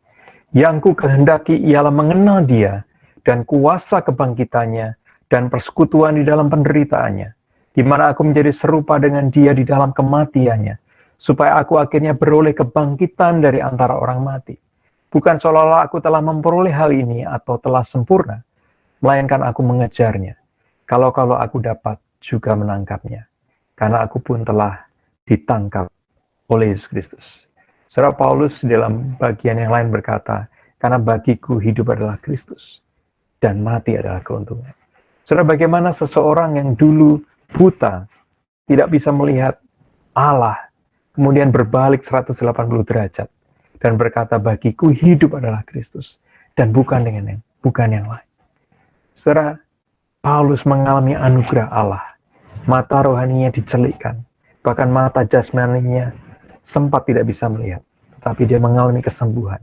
yang ku kehendaki ialah mengenal Dia dan kuasa kebangkitannya dan persekutuan di dalam penderitaannya, di mana aku menjadi serupa dengan Dia di dalam kematiannya, supaya aku akhirnya beroleh kebangkitan dari antara orang mati. Bukan seolah-olah aku telah memperoleh hal ini atau telah sempurna, melainkan aku mengejarnya, kalau aku dapat juga menangkapnya, karena aku pun telah ditangkap oleh Yesus Kristus. Saudara, Paulus dalam bagian yang lain berkata, karena bagiku hidup adalah Kristus dan mati adalah keuntungan. Saudara, bagaimana seseorang yang dulu buta, tidak bisa melihat Allah, kemudian berbalik 180 derajat dan berkata, bagiku hidup adalah Kristus dan bukan yang lain. Saudara, Paulus mengalami anugerah Allah. Mata rohaninya dicelikkan, bahkan mata jasmaninya sempat tidak bisa melihat, tapi dia mengalami kesembuhan.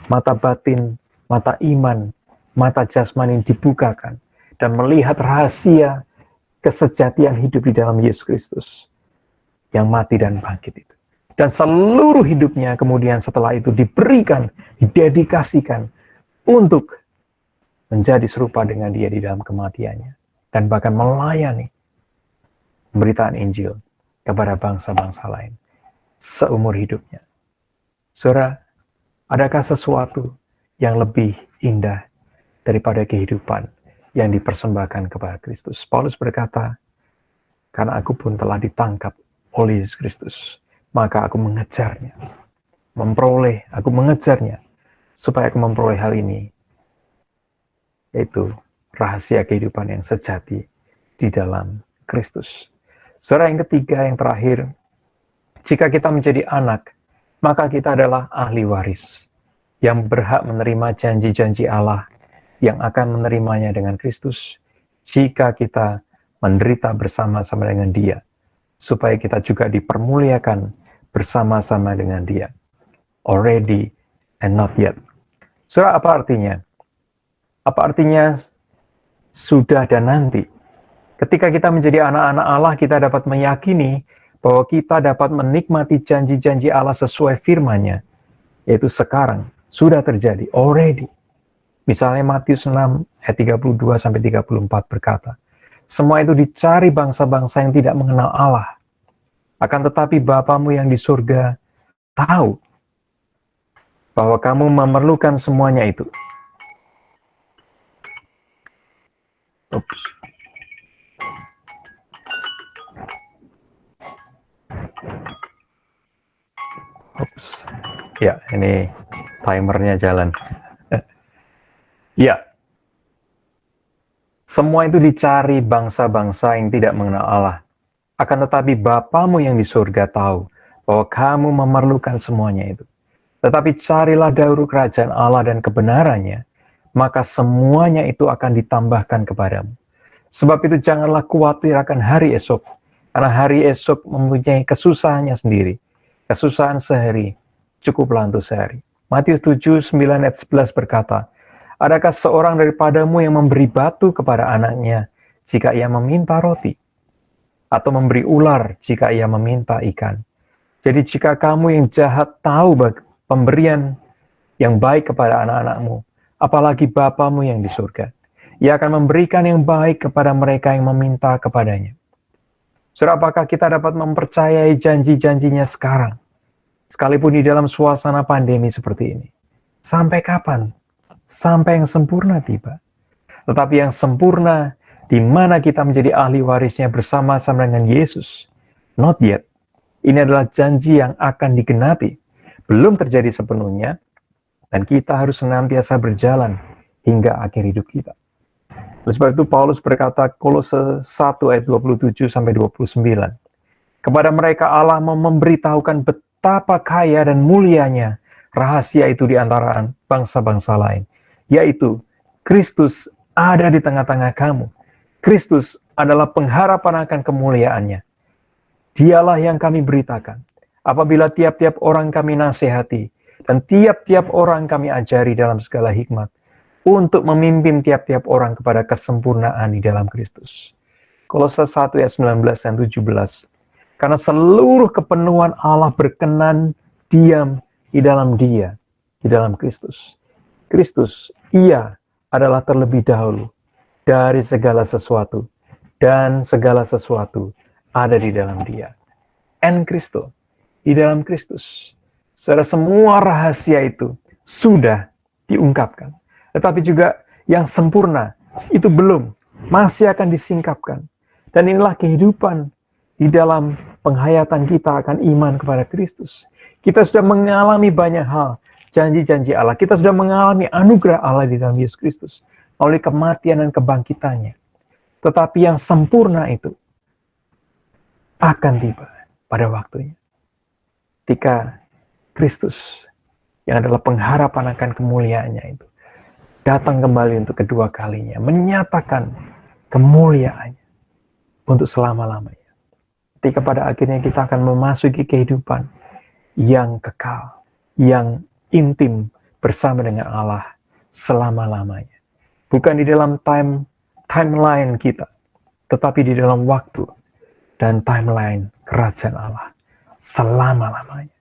Mata batin, mata iman, mata jasmani dibukakan dan melihat rahasia kesejatian hidup di dalam Yesus Kristus yang mati dan bangkit itu. Dan seluruh hidupnya kemudian setelah itu diberikan, didedikasikan untuk menjadi serupa dengan dia di dalam kematiannya. Dan bahkan melayani pemberitaan Injil kepada bangsa-bangsa lain seumur hidupnya. Saudara, adakah sesuatu yang lebih indah daripada kehidupan yang dipersembahkan kepada Kristus? Paulus berkata, karena aku pun telah ditangkap oleh Yesus Kristus, maka aku mengejarnya. Aku mengejarnya, supaya aku memperoleh hal ini, yaitu rahasia kehidupan yang sejati di dalam Kristus. Saudara, yang ketiga, yang terakhir, jika kita menjadi anak, maka kita adalah ahli waris yang berhak menerima janji-janji Allah yang akan menerimanya dengan Kristus jika kita menderita bersama-sama dengan Dia, supaya kita juga dipermuliakan bersama-sama dengan Dia. Already and not yet. Saudara, apa artinya? Apa artinya sudah dan nanti? Ketika kita menjadi anak-anak Allah, kita dapat meyakini bahwa kita dapat menikmati janji-janji Allah sesuai firman-Nya, yaitu sekarang sudah terjadi, already. Misalnya Matius 6 ayat 32-34 berkata, semua itu dicari bangsa-bangsa yang tidak mengenal Allah. Akan tetapi Bapamu yang di surga tahu bahwa kamu memerlukan semuanya itu. Ya, ini timernya jalan. Ya, semua itu dicari bangsa-bangsa yang tidak mengenal Allah. Akan tetapi Bapamu yang di surga tahu bahwa kamu memerlukan semuanya itu. Tetapi carilah dahulu kerajaan Allah dan kebenarannya, maka semuanya itu akan ditambahkan kepadamu. Sebab itu janganlah khawatir akan hari esok, karena hari esok mempunyai kesusahannya sendiri. Kesusahan sehari cukuplah untuk sehari. Matius 7, 9, ayat 11 berkata, adakah seorang daripadamu yang memberi batu kepada anaknya jika ia meminta roti? Atau memberi ular jika ia meminta ikan? Jadi jika kamu yang jahat tahu pemberian yang baik kepada anak-anakmu, apalagi Bapamu yang di surga, Ia akan memberikan yang baik kepada mereka yang meminta kepadanya. Saudara, apakah kita dapat mempercayai janji-janjinya sekarang? Sekalipun di dalam suasana pandemi seperti ini. Sampai kapan? Sampai yang sempurna tiba. Tetapi yang sempurna, di mana kita menjadi ahli warisnya bersama-sama dengan Yesus. Not yet. Ini adalah janji yang akan digenapi. Belum terjadi sepenuhnya, dan kita harus senantiasa berjalan hingga akhir hidup kita. Oleh sebab itu Paulus berkata, Kolose 1 ayat 27-29, kepada mereka Allah memberitahukan betapa kaya dan mulianya rahasia itu di antara bangsa-bangsa lain, yaitu Kristus ada di tengah-tengah kamu. Kristus adalah pengharapan akan kemuliaannya. Dialah yang kami beritakan, apabila tiap-tiap orang kami nasihati, dan tiap-tiap orang kami ajari dalam segala hikmat, untuk memimpin tiap-tiap orang kepada kesempurnaan di dalam Kristus. Kolose 1 ayat 19 dan 17. Karena seluruh kepenuhan Allah berkenan diam di dalam Dia, di dalam Kristus. Kristus, Ia adalah terlebih dahulu dari segala sesuatu, dan segala sesuatu ada di dalam Dia. En Kristo, di dalam Kristus. Saudara, semua rahasia itu sudah diungkapkan. Tetapi juga yang sempurna itu belum, masih akan disingkapkan. Dan inilah kehidupan di dalam penghayatan kita akan iman kepada Kristus. Kita sudah mengalami banyak hal, janji-janji Allah. Kita sudah mengalami anugerah Allah di dalam Yesus Kristus oleh kematian dan kebangkitannya. Tetapi yang sempurna itu akan tiba pada waktunya. Ketika Kristus yang adalah pengharapan akan kemuliaannya itu datang kembali untuk kedua kalinya, menyatakan kemuliaannya untuk selama-lamanya. Ketika pada akhirnya kita akan memasuki kehidupan yang kekal, yang intim bersama dengan Allah selama-lamanya. Bukan di dalam timeline kita, tetapi di dalam waktu dan timeline kerajaan Allah selama-lamanya.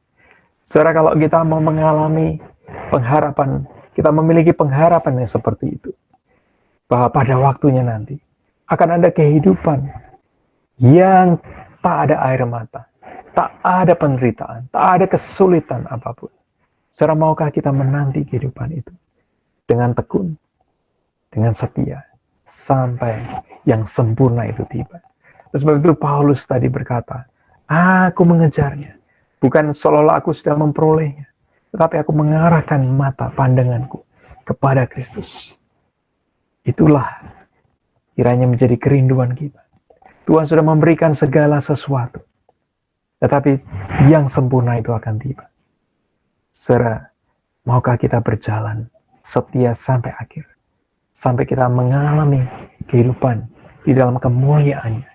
Saudara, kalau kita mau mengalami pengharapan, kita memiliki pengharapan yang seperti itu, bahwa pada waktunya nanti akan ada kehidupan yang tak ada air mata, tak ada penderitaan, tak ada kesulitan apapun. Saudara, maukah kita menanti kehidupan itu dengan tekun, dengan setia, sampai yang sempurna itu tiba. Sebab itu Paulus tadi berkata, aku mengejarnya, bukan seolah-olah aku sudah memperolehnya, tetapi aku mengarahkan mata pandanganku kepada Kristus. Itulah kiranya menjadi kerinduan kita. Tuhan sudah memberikan segala sesuatu, tetapi yang sempurna itu akan tiba. Saudara, maukah kita berjalan setia sampai akhir, sampai kita mengalami kehidupan di dalam kemuliaannya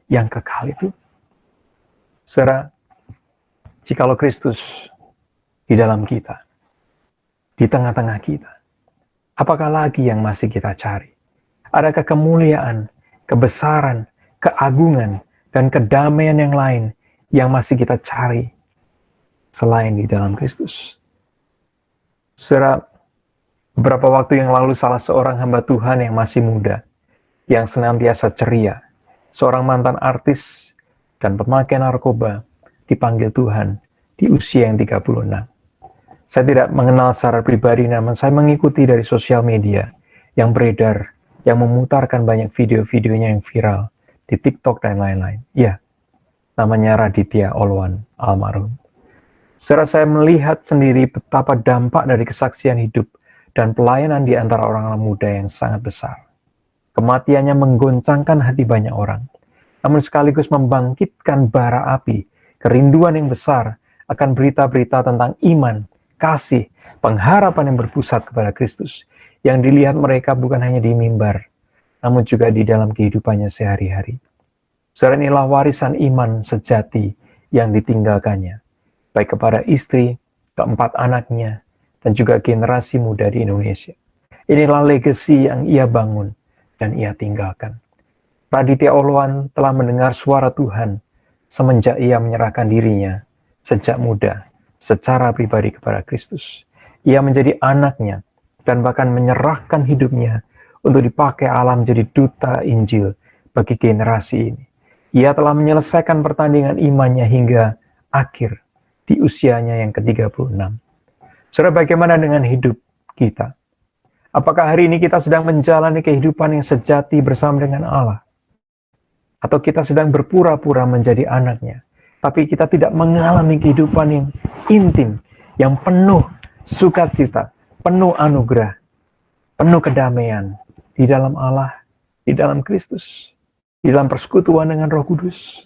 yang kekal itu? Saudara, jikalau Kristus di dalam kita, di tengah-tengah kita, apakah lagi yang masih kita cari? Adakah kemuliaan, kebesaran, keagungan, dan kedamaian yang lain yang masih kita cari selain di dalam Kristus? Saudara, beberapa waktu yang lalu salah seorang hamba Tuhan yang masih muda, yang senantiasa ceria, seorang mantan artis dan pemakai narkoba, dipanggil Tuhan di usia yang 36. Saya tidak mengenal secara pribadi, namun saya mengikuti dari sosial media yang beredar, yang memutarkan banyak video-videonya yang viral di TikTok dan lain-lain. Ya, namanya Raditya Olwan almarhum. Saudara, saya melihat sendiri betapa dampak dari kesaksian hidup dan pelayanan di antara orang muda yang sangat besar. Kematiannya menggoncangkan hati banyak orang, namun sekaligus membangkitkan bara api, kerinduan yang besar akan berita-berita tentang iman, kasih, pengharapan yang berpusat kepada Kristus, yang dilihat mereka bukan hanya di mimbar, namun juga di dalam kehidupannya sehari-hari. Saudara, inilah warisan iman sejati yang ditinggalkannya, baik kepada istri, keempat anaknya, dan juga generasi muda di Indonesia. Inilah legasi yang ia bangun dan ia tinggalkan. Raditya Olwan telah mendengar suara Tuhan semenjak ia menyerahkan dirinya sejak muda secara pribadi kepada Kristus. Ia menjadi anaknya dan bahkan menyerahkan hidupnya untuk dipakai Allah menjadi duta Injil bagi generasi ini. Ia telah menyelesaikan pertandingan imannya hingga akhir di usianya yang ke-36. Saudara, bagaimana dengan hidup kita? Apakah hari ini kita sedang menjalani kehidupan yang sejati bersama dengan Allah? Atau kita sedang berpura-pura menjadi anaknya, tapi kita tidak mengalami kehidupan yang intim, yang penuh sukacita, penuh anugerah, penuh kedamaian di dalam Allah, di dalam Kristus, di dalam persekutuan dengan Roh Kudus?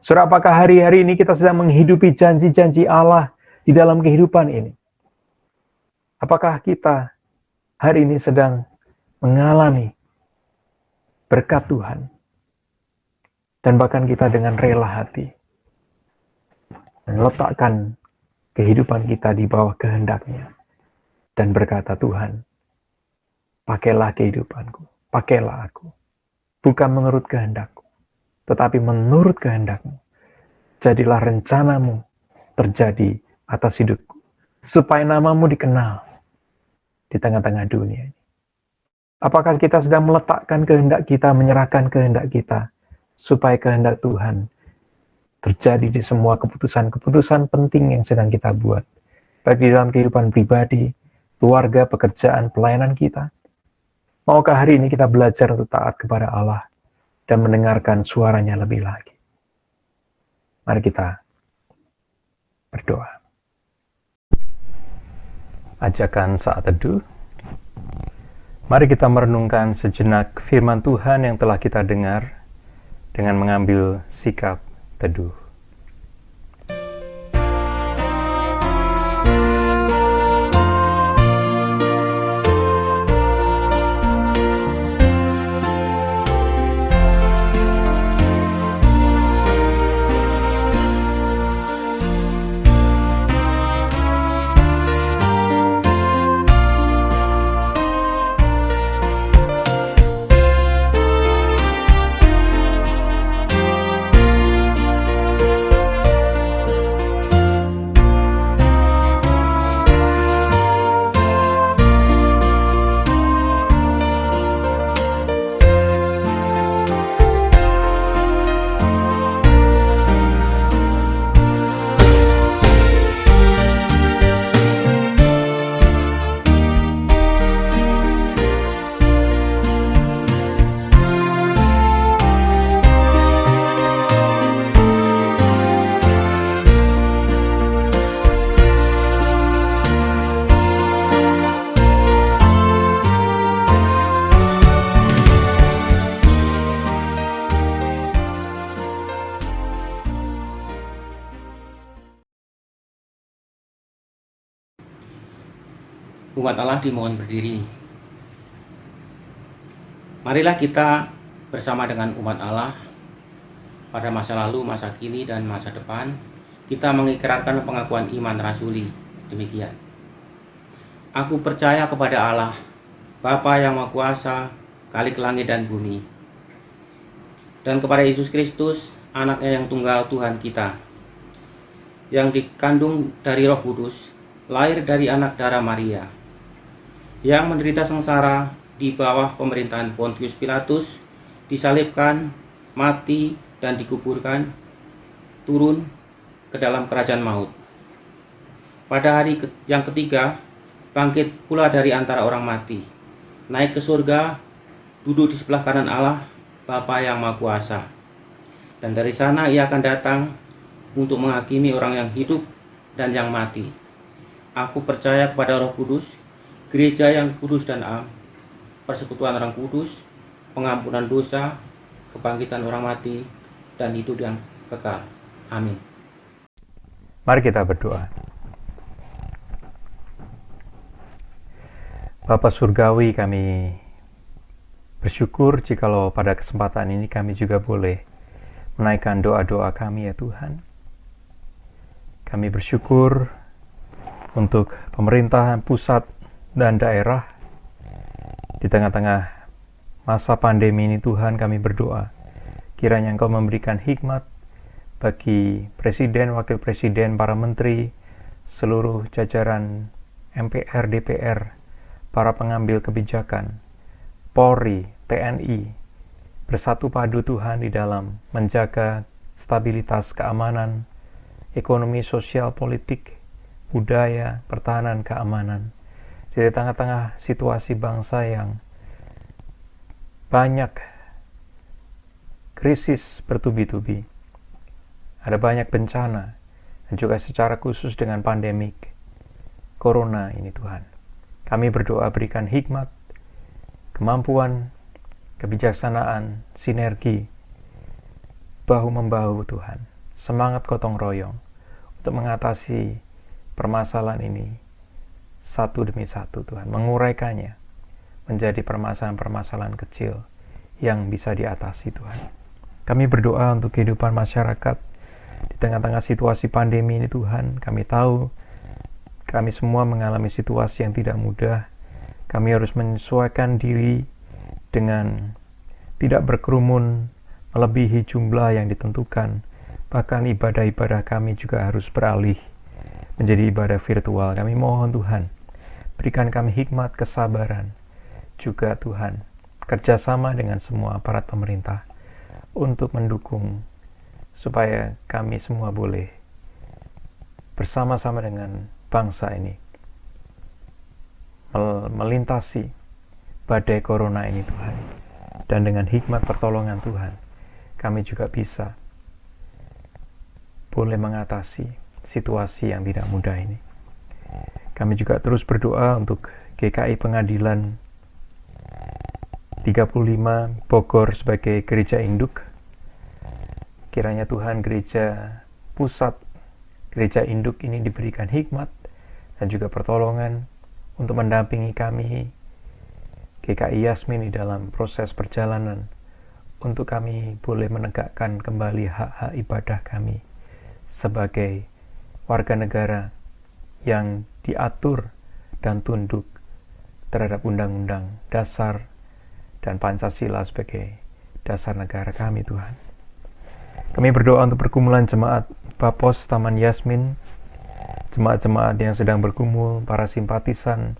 Saudara, apakah hari-hari ini kita sedang menghidupi janji-janji Allah di dalam kehidupan ini? Apakah kita hari ini sedang mengalami berkat Tuhan? Dan bahkan kita dengan rela hati meletakkan kehidupan kita di bawah kehendak-Nya dan berkata, Tuhan, pakailah kehidupanku, pakailah aku, bukan menurut kehendakku, tetapi menurut kehendak-Mu. Jadilah rencanamu terjadi atas hidupku, supaya nama-Mu dikenal di tengah-tengah dunia ini. Apakah kita sedang meletakkan kehendak kita, menyerahkan kehendak kita, supaya kehendak Tuhan terjadi di semua keputusan-keputusan penting yang sedang kita buat, baik di dalam kehidupan pribadi, keluarga, pekerjaan, pelayanan kita? Maukah hari ini kita belajar untuk taat kepada Allah dan mendengarkan suaranya lebih lagi? Mari kita berdoa. Ajakan saat teduh. Mari kita merenungkan sejenak firman Tuhan yang telah kita dengar dengan mengambil sikap teduh. Umat Allah dimohon berdiri. Marilah kita bersama dengan umat Allah pada masa lalu, masa kini, dan masa depan. Kita mengikrarkan pengakuan iman rasuli. Demikian. Aku percaya kepada Allah, Bapa yang Maha Kuasa, Khalik langit dan bumi, dan kepada Yesus Kristus, Anaknya yang tunggal Tuhan kita, yang dikandung dari Roh Kudus, lahir dari anak darah Maria, yang menderita sengsara di bawah pemerintahan Pontius Pilatus, disalibkan, mati, dan dikuburkan, turun ke dalam kerajaan maut. Pada hari yang ketiga, bangkit pula dari antara orang mati, naik ke surga, duduk di sebelah kanan Allah, Bapa yang Maha Kuasa. Dan dari sana ia akan datang untuk menghakimi orang yang hidup dan yang mati. Aku percaya kepada Roh Kudus, gereja yang kudus dan am, persekutuan orang kudus, pengampunan dosa, kebangkitan orang mati, dan hidup yang kekal. Amin. Mari kita berdoa. Bapa Surgawi, kami bersyukur jikalau pada kesempatan ini kami juga boleh menaikkan doa-doa kami ya Tuhan. Kami bersyukur untuk pemerintahan pusat dan daerah. Di tengah-tengah masa pandemi ini Tuhan, kami berdoa kiranya Engkau memberikan hikmat bagi Presiden, Wakil Presiden, para Menteri, seluruh jajaran MPR, DPR, para pengambil kebijakan, Polri, TNI, bersatu padu Tuhan di dalam menjaga stabilitas keamanan, ekonomi, sosial, politik, budaya, pertahanan, keamanan. Di tengah-tengah situasi bangsa yang banyak krisis bertubi-tubi, ada banyak bencana, dan juga secara khusus dengan pandemik Corona ini Tuhan. Kami berdoa berikan hikmat, kemampuan, kebijaksanaan, sinergi, bahu-membahu Tuhan, semangat gotong royong untuk mengatasi permasalahan ini satu demi satu Tuhan, menguraikannya menjadi permasalahan-permasalahan kecil yang bisa diatasi Tuhan. Kami berdoa untuk kehidupan masyarakat di tengah-tengah situasi pandemi ini Tuhan. Kami tahu kami semua mengalami situasi yang tidak mudah. Kami harus menyesuaikan diri dengan tidak berkerumun melebihi jumlah yang ditentukan. Bahkan ibadah-ibadah kami juga harus beralih menjadi ibadah virtual. Kami mohon Tuhan, berikan kami hikmat, kesabaran, juga Tuhan, kerjasama dengan semua aparat pemerintah untuk mendukung supaya kami semua boleh bersama-sama dengan bangsa ini melintasi badai corona ini Tuhan. Dan dengan hikmat pertolongan Tuhan, kami juga bisa boleh mengatasi situasi yang tidak mudah ini. Kami juga terus berdoa untuk GKI Pengadilan 35 Bogor sebagai gereja induk. Kiranya Tuhan gereja pusat, gereja induk ini diberikan hikmat dan juga pertolongan untuk mendampingi kami GKI Yasmin di dalam proses perjalanan untuk kami boleh menegakkan kembali hak-hak ibadah kami sebagai warga negara yang diatur dan tunduk terhadap undang-undang dasar dan Pancasila sebagai dasar negara kami, Tuhan. Kami berdoa untuk pergumulan jemaat Bapos Taman Yasmin, jemaat-jemaat yang sedang bergumul, para simpatisan,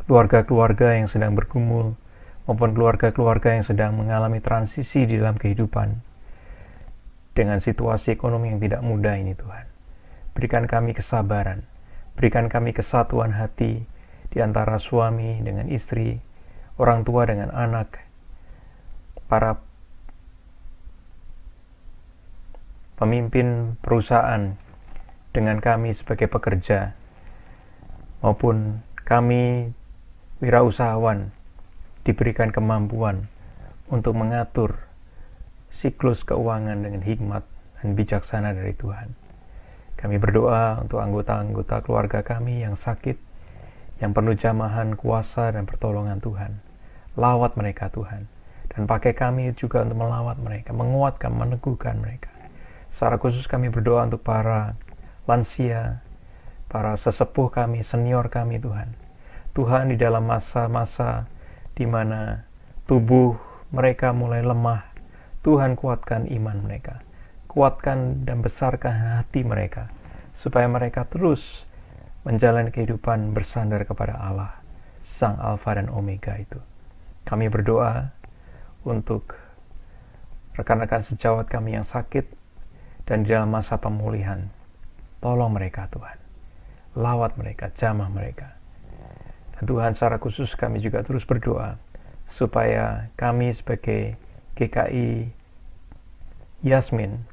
keluarga-keluarga yang sedang bergumul, maupun keluarga-keluarga yang sedang mengalami transisi di dalam kehidupan dengan situasi ekonomi yang tidak mudah ini, Tuhan. Berikan kami kesabaran, berikan kami kesatuan hati di antara suami dengan istri, orang tua dengan anak, para pemimpin perusahaan dengan kami sebagai pekerja, maupun kami wirausahawan diberikan kemampuan untuk mengatur siklus keuangan dengan hikmat dan bijaksana dari Tuhan. Kami berdoa untuk anggota-anggota keluarga kami yang sakit, yang penuh jamahan kuasa dan pertolongan Tuhan. Lawat mereka, Tuhan, dan pakai kami juga untuk melawat mereka, menguatkan, meneguhkan mereka. Secara khusus kami berdoa untuk para lansia, para sesepuh kami, senior kami, Tuhan. Tuhan, di dalam masa-masa di mana tubuh mereka mulai lemah, Tuhan kuatkan iman mereka, kuatkan dan besarkan hati mereka, supaya mereka terus menjalani kehidupan bersandar kepada Allah, Sang Alfa dan Omega itu. Kami berdoa untuk rekan-rekan sejawat kami yang sakit dan di dalam masa pemulihan. Tolong mereka, Tuhan. Lawat mereka, jamah mereka. Dan Tuhan, secara khusus kami juga terus berdoa supaya kami sebagai GKI Yasmin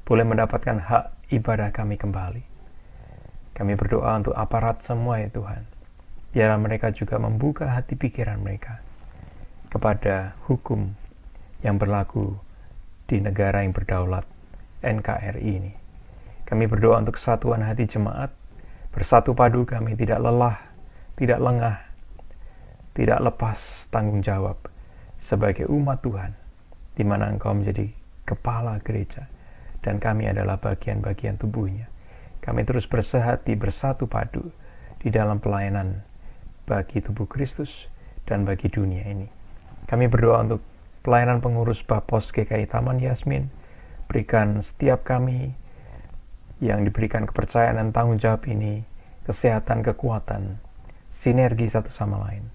boleh mendapatkan hak ibadah kami kembali. Kami berdoa untuk aparat semua ya Tuhan. Biarlah mereka juga membuka hati pikiran mereka kepada hukum yang berlaku di negara yang berdaulat NKRI ini. Kami berdoa untuk kesatuan hati jemaat, bersatu padu kami tidak lelah, tidak lengah, tidak lepas tanggung jawab sebagai umat Tuhan, di mana Engkau menjadi kepala gereja dan kami adalah bagian-bagian tubuhnya. Kami terus bersehati, bersatu padu di dalam pelayanan bagi tubuh Kristus dan bagi dunia ini. Kami berdoa untuk pelayanan pengurus Bapos GKI Taman Yasmin. Berikan setiap kami yang diberikan kepercayaan dan tanggung jawab ini kesehatan, kekuatan, sinergi satu sama lain,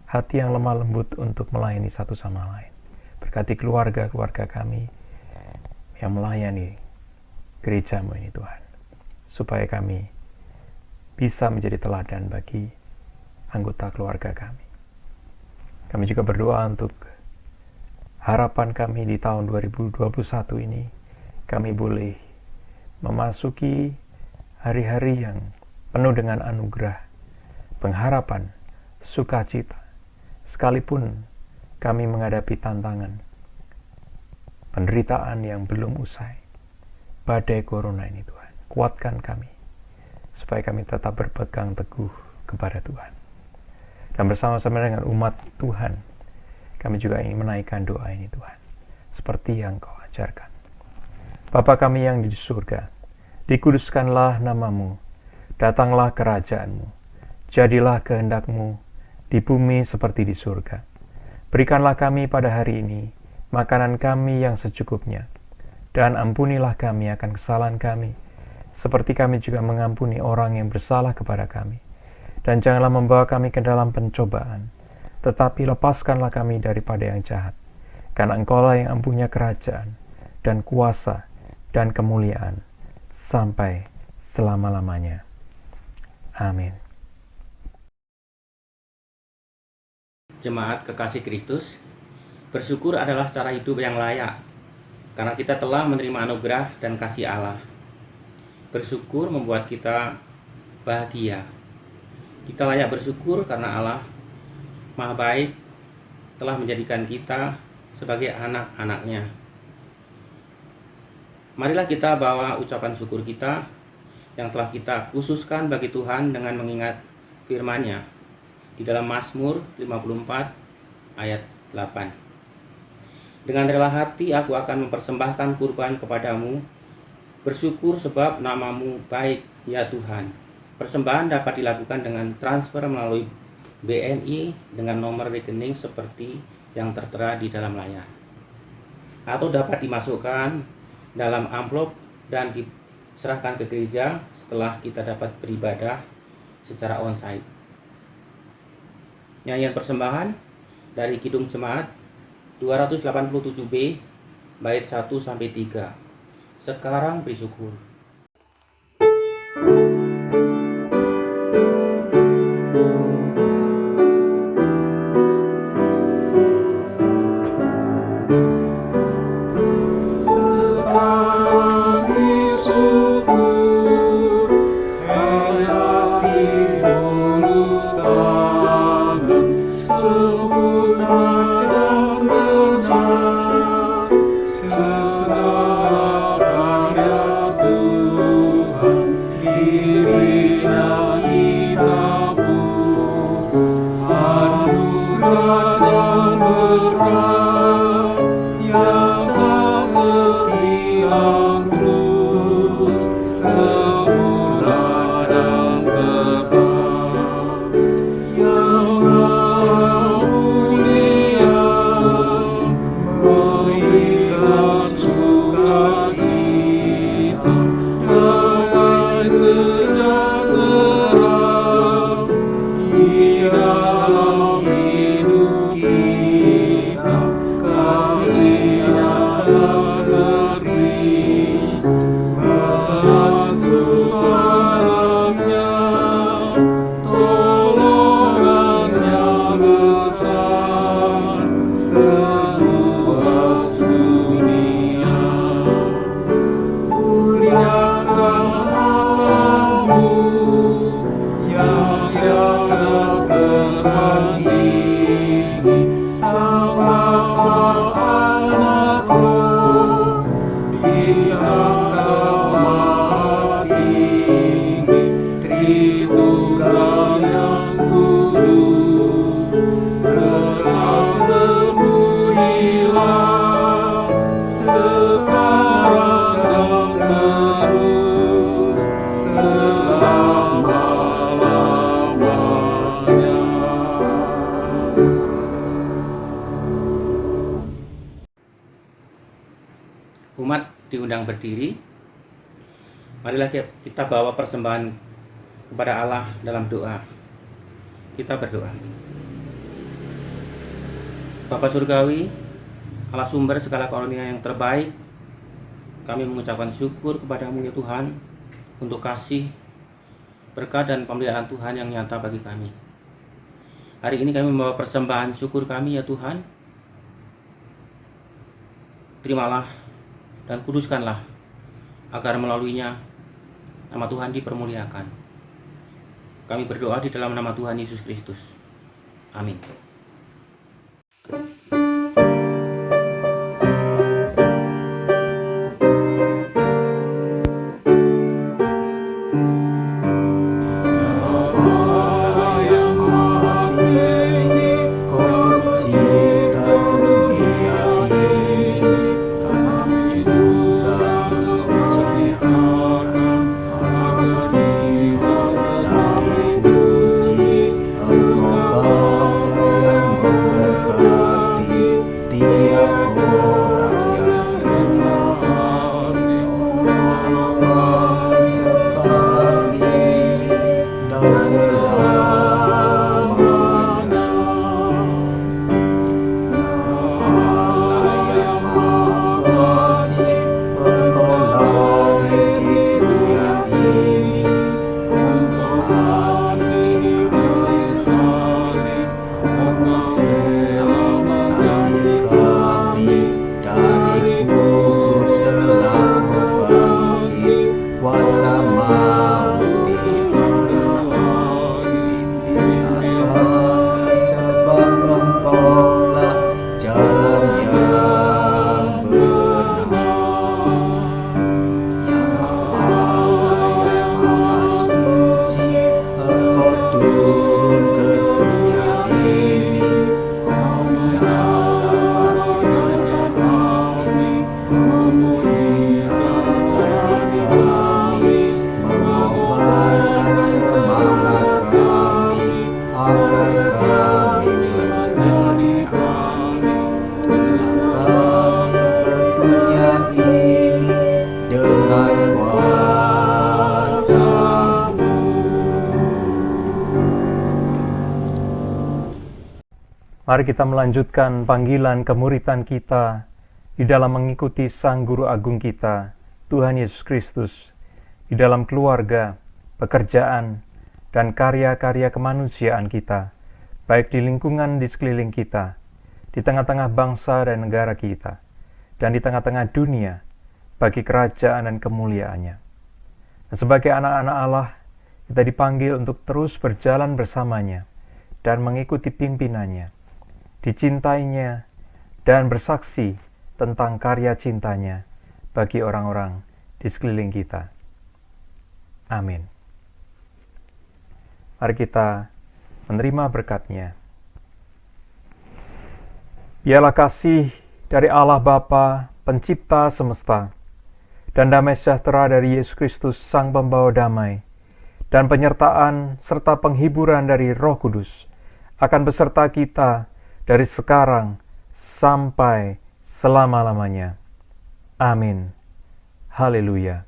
hati yang lemah lembut untuk melayani satu sama lain. Berkati keluarga-keluarga kami yang melayani gereja-Mu ini Tuhan, supaya kami bisa menjadi teladan bagi anggota keluarga kami. Kami juga berdoa untuk harapan kami di tahun 2021 ini, kami boleh memasuki hari-hari yang penuh dengan anugerah, pengharapan, sukacita, sekalipun kami menghadapi tantangan, penderitaan yang belum usai, badai corona ini Tuhan. Kuatkan kami, supaya kami tetap berpegang teguh kepada Tuhan. Dan bersama-sama dengan umat Tuhan, kami juga ingin menaikkan doa ini Tuhan, seperti yang Kau ajarkan. Bapa kami yang di surga, dikuduskanlah nama-Mu, datanglah kerajaan-Mu, jadilah kehendak-Mu di bumi seperti di surga. Berikanlah kami pada hari ini makanan kami yang secukupnya, dan ampunilah kami akan kesalahan kami, seperti kami juga mengampuni orang yang bersalah kepada kami. Dan janganlah membawa kami ke dalam pencobaan, tetapi lepaskanlah kami daripada yang jahat. Karena Engkaulah yang mempunyai kerajaan, dan kuasa, dan kemuliaan, sampai selama-lamanya. Amin. Jemaat kekasih Kristus, bersyukur adalah cara hidup yang layak. karena kita telah menerima anugerah dan kasih Allah. Bersyukur membuat kita bahagia. Kita layak bersyukur karena Allah Maha Baik telah menjadikan kita sebagai anak-anaknya. Marilah kita bawa ucapan syukur kita yang telah kita khususkan bagi Tuhan dengan mengingat firman-Nya di dalam Mazmur 54 ayat 8. Dengan rela hati aku akan mempersembahkan kurban kepadamu, bersyukur sebab nama-Mu baik, ya Tuhan. Persembahan dapat dilakukan dengan transfer melalui BNI dengan nomor rekening seperti yang tertera di dalam layar, atau dapat dimasukkan dalam amplop dan diserahkan ke gereja setelah kita dapat beribadah secara onsite. Nyanyian persembahan dari Kidung Jemaat 287B bait 1 sampai 3. Sekarang bersyukur. Sekarang bersyukur, hayati mulut tangan, sempurna dan besar, segala karya Tuhan diberinya kita pun, anugerah dan berkat yang tak terhilang terus, sempurna dan kekal, yang Maha Mulia memberikan sukacita, damai sejahtera di dalam hidup kita, kasih yang tak terberi, mengasuh pandangnya, tolongannya besar, seluas dunia. Muliakan Allahmu yang tiada tertandingi, Sang Bapa Anak Roh, di angkat Maha Tinggi, Tritunggal yang kudus, kekal terpujilah, sekarang dan terus, selama-lamanya. Umat diundang berdiri. Marilah kita bawa persembahan kepada Allah dalam doa. Kita berdoa. Bapa Surgawi, Allah sumber segala karunia yang terbaik, kami mengucapkan syukur kepadamu ya Tuhan untuk kasih, berkat dan pemeliharaan Tuhan yang nyata bagi kami. Hari ini kami membawa persembahan syukur kami ya Tuhan. Terimalah dan kuduskanlah agar melaluinya nama Tuhan dipermuliakan. Kami berdoa di dalam nama Tuhan Yesus Kristus. Amin. Engkau Bapa Mari kita melanjutkan panggilan kemuridan kita di dalam mengikuti Sang Guru Agung kita, Tuhan Yesus Kristus, di dalam keluarga, pekerjaan, dan karya-karya kemanusiaan kita, baik di lingkungan di sekeliling kita, di tengah-tengah bangsa dan negara kita, dan di tengah-tengah dunia, bagi kerajaan dan kemuliaannya. Dan sebagai anak-anak Allah, kita dipanggil untuk terus berjalan bersamanya dan mengikuti pimpinannya, dicintainya, dan bersaksi tentang karya cintanya bagi orang-orang di sekeliling kita. Amin. Mari kita menerima berkat-Nya. Biarlah kasih dari Allah Bapa, Pencipta semesta, dan damai sejahtera dari Yesus Kristus, Sang Pembawa damai, dan penyertaan serta penghiburan dari Roh Kudus akan beserta kita dari sekarang sampai selama-lamanya. Amin. Haleluya.